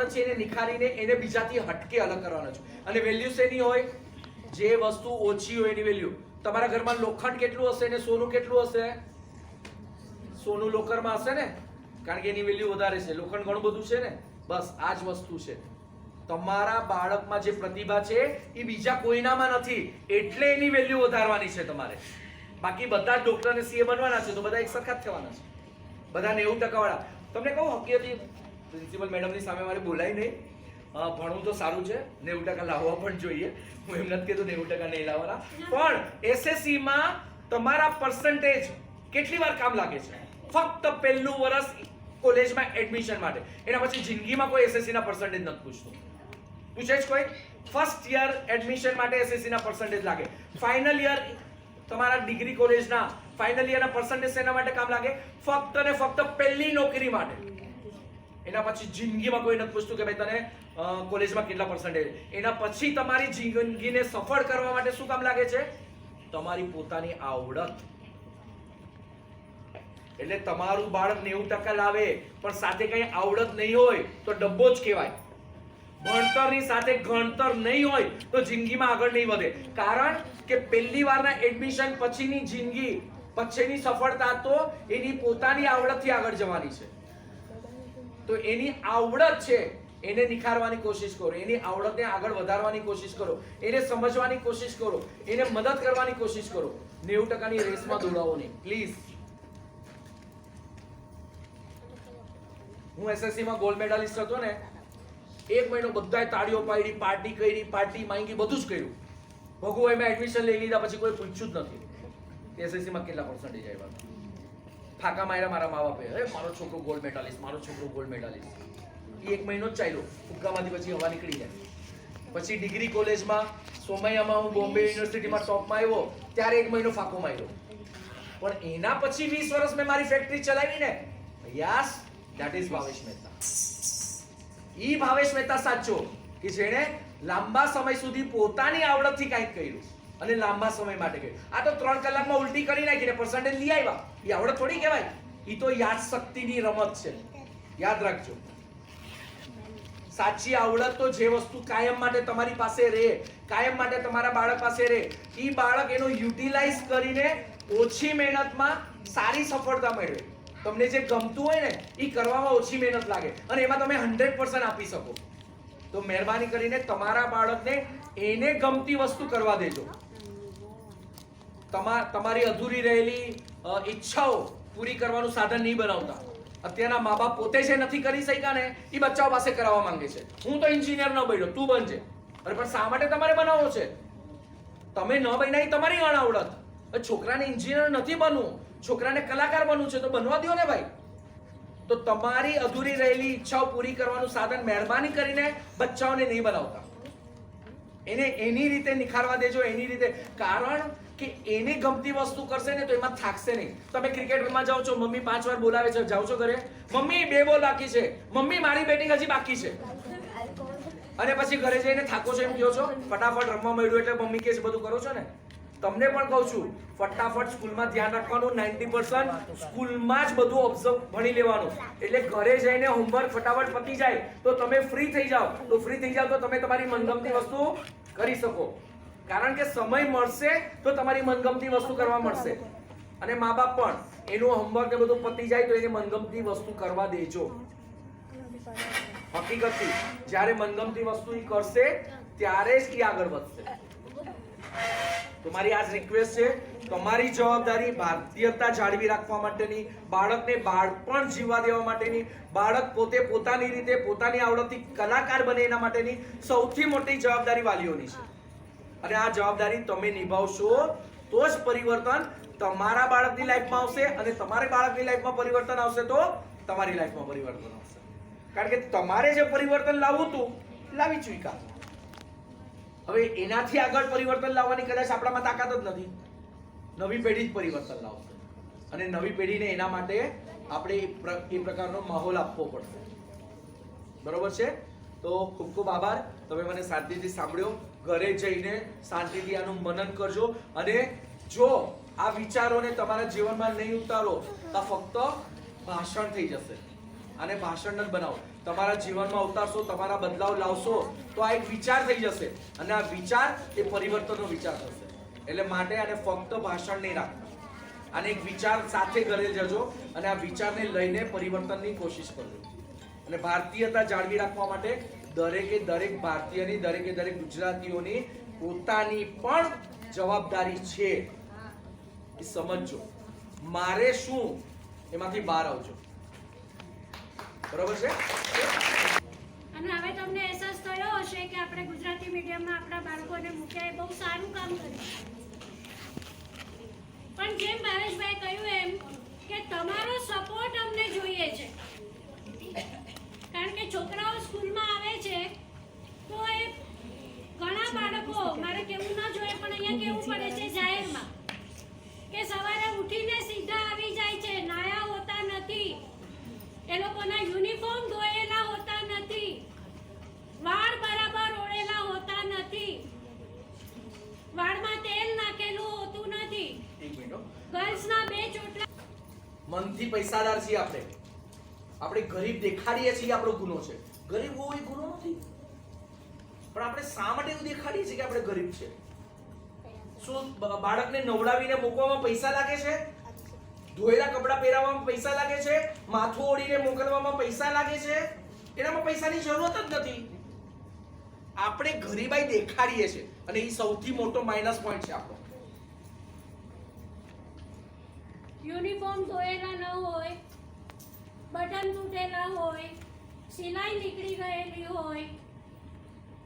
છે એને નિખારીને એને બીજાથી હટકે અલગ કરવાનો છે. અને વેલ્યુ શેની હોય? જે વસ્તુ ઓછી હોય એની વેલ્યુ. તમારા ઘરમાં લોખંડ કેટલું હશે ને સોનું કેટલું હશે? સોનું લોકરમાં હશે ને, કારણ કે એની વેલ્યુ વધારે છે. લોખંડ ઘણું બધું છે ને. બસ આ જ વસ્તુ છે. તમારા બાળકમાં જે પ્રતિભા છે એ બીજા કોઈનામાં નથી, એટલે એની વેલ્યુ વધારવાની છે તમારે. બાકી બધા ડોક્ટર અને સીએ બનવાના છે તો બધા એક સરખા જ થવાના છે. બધા 90% વાળા. તમને કહું હકીકતથી પ્રિન્સિપલ મેડમની સામે મારે બોલાય નહીં. ભણવું તો સારું છે, 90% લાવવા પણ જોઈએ. હું એમ નથી કહેતો 90% નહીં લાવવાના, પણ એસએસસીમાં તમારા પર્સન્ટેજ કેટલી વાર કામ લાગે છે? ફક્ત પહેલું વર્ષ કોલેજમાં એડમિશન માટે. એના પછી જિંદગીમાં કોઈ એસએસસી ના પર્સન્ટેજ નથી પૂછતું. પૂછે જ કોઈ? ફર્સ્ટ યર એડમિશન માટે એસએસસી ના પર્સન્ટેજ લાગે. ફાઇનલ યર તમારા ડિગ્રી કોલેજના ફાઇનલ યરના પર્સન્ટેજ શેના માટે કામ લાગે? ફક્ત ને ફક્ત પહેલી નોકરી માટે. એના પછી જિંદગીમાં કોઈ નથી પૂછતું કે ભાઈ તને કોલેજમાં કેટલા પર્સન્ટેજ. એના પછી તમારી જિંદગીને સફળ કરવા માટે શું કામ લાગે છે? તમારી પોતાની આવડત. એટલે તમારું બાળક 90% લાવે પણ સાથે કઈ આવડત નહીં હોય તો ડબ્બો જ કહેવાય. ભણતરની સાથે ગણતર નહીં હોય તો જિંદગીમાં આગળ નહીં વધે. કારણ કે પહેલી વારના એડમિશન પછીની જિંદગી, પછીની સફળતા તો એની પોતાની આવડતથી આગળ જવાની છે. તો એની આવડત છે એને નિખારવાની કોશિશ કરો, એની આવડતને આગળ વધારવાની કોશિશ કરો, એને સમજવાની કોશિશ કરો, એને મદદ કરવાની કોશિશ કરો. 90%ની રેસમાં દોડાવો નહીં પ્લીઝ. હું એસએસસી માં ગોલ્ડ મેડાલિસ્ટ હતો ને 1 મહિનો બધાએ તાળીઓ પાડી, પાર્ટી કરી, પાર્ટી માંગી, બધું જ કર્યું. ભગુ એમાં એડમિશન લઈ લીધા પછી કોઈ પૂછ્યું જ નથી SSC માં કેટલા પર્સન્ટેજ આવ્યા. ફાકા માર્યા મારા મા બાપે, અરે મારો છોકરો ગોલ્ડ મેડાલિસ્ટ, મારો છોકરો ગોલ્ડ મેડાલિસ્ટ. એ 1 મહિનો જ ચાલ્યો, ફુગ્ગામાંથી પછી હવા નીકળી જાય. પછી ડિગ્રી કોલેજમાં સોમૈયામાં હું બોમ્બે યુનિવર્સિટીમાં ટોપમાં આવ્યો ત્યારે 1 મહિનો ફાકો માર્યો. પણ એના પછી 20 વર્ષ મેં મારી ફેક્ટરી ચલાવી ને. Yes, that is Bhavesh Mehta. ઈ ભાવેશ મહેતા સાચો કે જેણે લાંબા સમય સુધી પોતાની આવડતથી કંઈક કર્યું અને લાંબા સમય માટે કર્યું. આ તો 3 કલાકમાં ઉલટી કરી નાખીને પર્સન્ટેજ લઈ આવ્યા. એ આવડત થોડી કહેવાય. ઈ તો યાદ શક્તિની રમત છે. યાદ રાખજો, સાચી આવડત તો જે વસ્તુ કાયમ માટે તમારી પાસે રહે, કાયમ માટે તમારા બાળક પાસે રહે, ઈ બાળક એનો યુટિલાઇઝ કરીને ઓછી મહેનતમાં સારી સફળતા મેળવે. તમને જે ગમતું હોય ને ઈ કરવામાં ઓછી મહેનત લાગે અને એમાં તમે 100% આપી શકો. તો મહેરબાની કરીને તમારા બાળકને એને ગમતી વસ્તુ કરવા દેજો. તમારી અધૂરી રહેલી ઈચ્છાઓ પૂરી કરવાનું સાધન નહીં બનાવતા. અત્યારના મા બાપ પોતે જે નથી કરી શક્યા ને એ બચ્ચાઓ પાસે કરાવવા માંગે છે. હું તો એન્જિનિયર ન બન્યો, તું બનજે. અરે પણ શા માટે તમારે બનાવવો છે? તમે ન બન્યા એ તમારી અણાવડત. છોકરાને એન્જિનિયર નથી બનવું, છોકરાને કલાકાર બનવું છે તો બનવા દો ને ભાઈ. તો તમારી અધૂરી રહેલી ઈચ્છાઓ પૂરી કરવાનું સાધન મહેરબાની કરીને બચ્ચાઓને નહીં બનાવતા. એને એની રીતે નિખારવા દેજો, એની રીતે. કારણ કે એને ગમતી વસ્તુ કરશે ને તો એમાં થાકશે નહીં. તમે ક્રિકેટ રમવા જાઓ છો, મમ્મી 5 વાર બોલાવે છે, જાઓ છો ઘરે, મમ્મી 2 બોલ બાકી છે, મમ્મી મારી બેટિંગ હજી બાકી છે, અને પછી ઘરે જઈને થાકો છો એમ કહો છો. ફટાફટ રમવા મળ્યું એટલે મમ્મી કે બધું કરો છો ને. તમને પણ કહું છું, ફટાફટ સ્કૂલમાં ધ્યાન રાખવાનું. 90% સ્કૂલમાં જ બધું ઓબ્ઝર્વ ભણી લેવાનું. એટલે ઘરે જઈને હોમવર્ક ફટાફટ પતી જાય તો તમે ફ્રી થઈ જાઓ. તો ફ્રી થઈ જાઓ તો તમે તમારી મનગમતી વસ્તુ કરી શકો. કારણ કે સમય મળશે તો તમારી મનગમતી વસ્તુ કરવા મળશે. અને મા બાપ પણ એનું હોમવર્ક ને બધું પતી જાય તો એને મનગમતી વસ્તુ કરવા દેજો. હકીકતથી જ્યારે મનગમતી વસ્તુ ઈ કરશે ત્યારે જ ઈ આગળ વધશે. તો મારી આજ રિક્વેસ્ટ છે, તમારી જવાબદારી ભારતીયતા જાળવી રાખવા માટેની, બાળકને બાળપણ જીવવા દેવા માટેની, બાળક પોતે પોતાની રીતે પોતાની આવડતથી કલાકાર બને એના માટેની સૌથી મોટી જવાબદારી વાલીઓની છે. અને આ જવાબદારી તમે નિભાવશો તો જ પરિવર્તન તમારા બાળકની લાઈફમાં આવશે, અને તમારા બાળકની લાઈફમાં પરિવર્તન આવશે તો તમારી લાઈફમાં પરિવર્તન આવશે. કારણ કે તમારે જે પરિવર્તન લાવવું હતું લાવી ચૂક્યા. હવે એનાથી આગળ પરિવર્તન લાવવાની કદાચ આપણામાં તાકાત જ નથી. નવી પેઢી જ પરિવર્તન લાવશે, અને નવી પેઢીને એના માટે આપણે એ પ્રકારનો માહોલ આપવો પડશે. બરોબર છે? તો ખૂબ ખૂબ આભાર. તમે મને શાંતિથી સાંભળ્યો. ઘરે જઈને શાંતિથી આનું મનન કરજો, અને જો આ વિચારોને તમારા જીવનમાં નહીં ઉતારો તો ફક્ત ભાષણ થઈ જશે. આને ભાષણ જ બનાવો. તમારા જીવનમાં ઉતારશો, તમારા બદલાવ લાવશો તો આ એક વિચાર થઈ જશે, અને આ વિચાર એ પરિવર્તનનો વિચાર થશે. એટલે માટે આને ફક્ત ભાષણ નહીં રાખતા, આને એક વિચાર સાથે ઘરે જજો અને આ વિચારને લઈને પરિવર્તનની કોશિશ કરજો. અને ભારતીયતા જાળવી રાખવા માટે દરેકે દરેક ભારતીયની, દરેકે દરેક ગુજરાતીઓની પોતાની પણ જવાબદારી છે. એ સમજજો. મારે શું એમાંથી બહાર આવજો. બરોબર છે? અને હવે તમને અહેસાસ થયો હશે કે આપણે ગુજરાતી મીડિયમમાં આપણા બાળકોને મૂક્યા એ બહુ સારું કામ કર્યું. પણ જેમ ભાવેશભાઈ કહ્યું એમ કે તમારો સપોર્ટ અમને જોઈએ છે. કારણ કે છોકરાઓ સ્કૂલમાં આવે છે તો એ ઘણા બાળકો, મારે કેવું ના જોઈએ પણ અહીંયા કેવું પડે છે જાહેરમાં, કે સવારે ઉઠીને સીધા આવી જાય છે, નાયા હોતા નથી, એ લોકોના યુનિફોર્મ ધોયેલા હોતા નથી, વાળ બરાબર ઓળેલા હોતા નથી, વાળમાં તેલ નાખેલું હોતું નથી, એક મિનિટ. ગર્લ્સના 2 ચોટલા. મનથી પૈસાદાર છીએ આપણે. આપણે ગરીબ દેખાડીએ છીએ, આપણો ગુનો છે. ગરીબ હોવો એ ગુનો નથી, પણ આપણે શા માટે એવું દેખાડીએ છીએ કે આપણે ગરીબ છે? શું બાળકને નવડાવીને મૂકવામાં પૈસા લાગે છે? ધોયેલા કપડાં પહેરાવવામાં પૈસા લાગે છે? માથું ઓળીને મોકલવામાં પૈસા લાગે છે? એનામાં પૈસાની જરૂરત જ નથી. આપણે ગરીબાઈ દેખાડીએ છીએ, અને એ સૌથી મોટો માઇનસ પોઈન્ટ છે આપણો. યુનિફોર્મ ધોયેલા ન હોય, બટન તૂટેલા હોય, સિલાઈ નીકળી ગયેલી હોય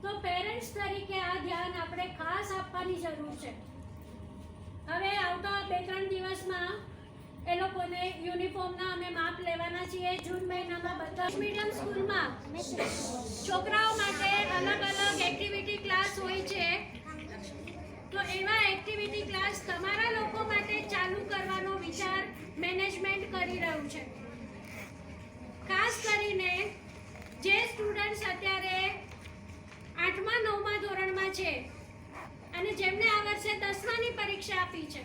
તો પેરેન્ટ્સ તરીકે આ ધ્યાન આપણે ખાસ આપવાની જરૂર છે. હવે આવતા 2-3 દિવસમાં એ લોકોને યુનિફોર્મના અમે માપ લેવાના છીએ. જૂન મહિનામાં બધા મીડિયમ સ્કૂલમાં છોકરાઓ માટે અલગ અલગ એક્ટિવિટી ક્લાસ હોય છે. તો એવા એક્ટિવિટી ક્લાસ તમારા લોકો માટે ચાલુ કરવાનો વિચાર મેનેજમેન્ટ કરી રહ્યું છે. ખાસ કરીને જે સ્ટુડન્ટ્સ અત્યારે 8મા 9મા ધોરણમાં છે અને જેમને આ વર્ષે 10માની પરીક્ષા આપી છે,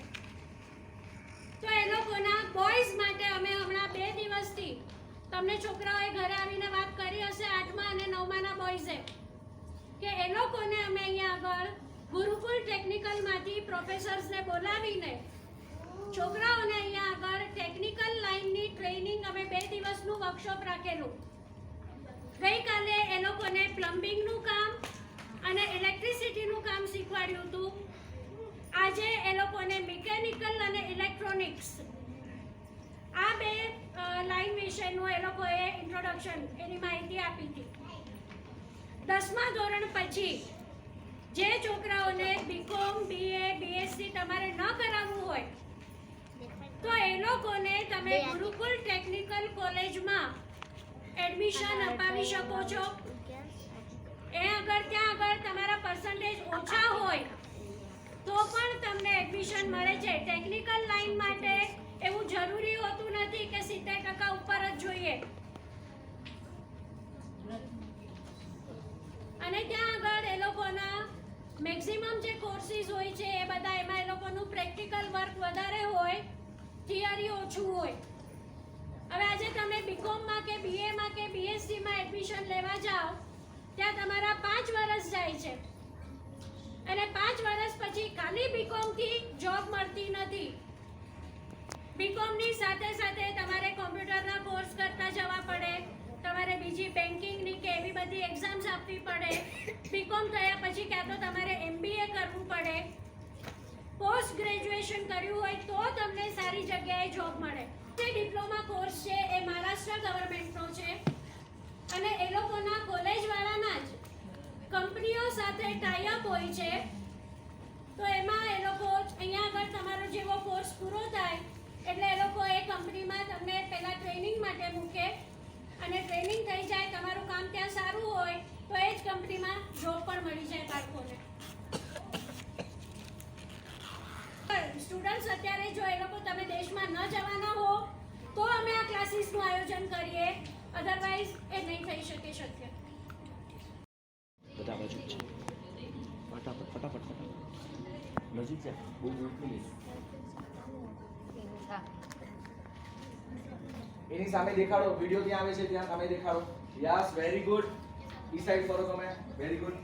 તો એ લોકોના બોયઝ માટે અમે હમણાં 2 દિવસથી તમને છોકરાઓએ ઘરે આવીને વાત કરી હશે 8મા અને 9માના બોયઝે કે એ લોકોને અમે અહીંયા આગળ ગુરુકુલ ટેકનિકલમાંથી પ્રોફેસર્સને બોલાવીને છોકરાઓને અહીંયા આગળ ટેકનિકલ લાઇનની ટ્રેનિંગ અમે 2 દિવસનું વર્કશોપ રાખેલું. ગઈકાલે એ લોકોને પ્લમ્બિંગનું કામ અને ઇલેક્ટ્રિસિટીનું કામ શીખવાડ્યું હતું. આજે એ લોકોને મિકેનિકલ અને ઇલેક્ટ્રોનિક્સ આ 2 લાઇન વિશેનું એ લોકોએ ઇન્ટ્રોડક્શન એની માહિતી આપી હતી. 10મા ધોરણ પછી જે છોકરાઓને બીકોમ BA BSc તમારે ન કરાવવું હોય તો એ લોકોને તમે ગુરુકુલ ટેકનિકલ કોલેજમાં એડમિશન અપાવી શકો છો. ત્યાં આગળ તમારા પર્સન્ટેજ ઓછા હોય તો પણ તમને એડમિશન મળે છે. ટેકનિકલ લાઈન માટે એવું જરૂરી હોતું નથી કે 70% ઉપર જ જોઈએ. અને ત્યાં આગળ એ લોકોના મેક્સિમમ જે કોર્સીસ હોય છે એ બધા એમાં એ લોકોનું પ્રેક્ટિકલ વર્ક વધારે હોય, થિયરી ઓછું હોય. હવે આજે તમે બીકોમમાં કે BAમાં કે BScમાં એડમિશન લેવા જાઓ ત્યાં તમારા 5 વર્ષ જાય છે અને 5 વર્ષ પછી ખાલી બીકોમથી જોબ મળતી નથી. બીકોમની સાથે સાથે તમારે કોમ્પ્યુટરના કોર્સ કરતા જવા પડે, તમારે બીજી બેન્કિંગની કે એવી બધી એક્ઝામ્સ આપવી પડે. બીકોમ થયા પછી ક્યાં તો તમારે MBA કરવું પડે. પોસ્ટ ગ્રેજ્યુએશન કર્યું હોય તો તમને સારી જગ્યાએ જોબ મળે. જે ડિપ્લોમા કોર્સ છે એ મહારાષ્ટ્ર ગવર્મેન્ટનો છે અને એ લોકોના કોલેજવાળાના જ કંપનીઓ સાથે ટાઈઅપ હોય છે. તો એમાં એ લોકો અહીંયા આગળ તમારો જેવો કોર્સ પૂરો થાય એટલે એ લોકો એ કંપનીમાં તમને પહેલાં ટ્રેનિંગ માટે મૂકે અને ટ્રેનિંગ થઈ જાય, તમારું કામ ત્યાં સારું હોય તો એ જ કંપનીમાં જોબ પણ મળી જાય બાળકોને. સ્ટુડન્ટ્સ અત્યારે જો એ લોકો તમે દેશમાં ન જવાના હો તો અમે આ ક્લાસીસનું આયોજન કરીએ, અધરવાઇઝ એ નહીં થઈ શકે શક્ય. બધા બાજુ છે. ફટાફટ નજીક છે. બહુ દૂર નહીં. એની સામે દેખાડો. વિડિયો ત્યાં આવે છે ત્યાં સામે દેખાડો. Yes, very good. ઈ સાઈડ ફરો તમે. Very good.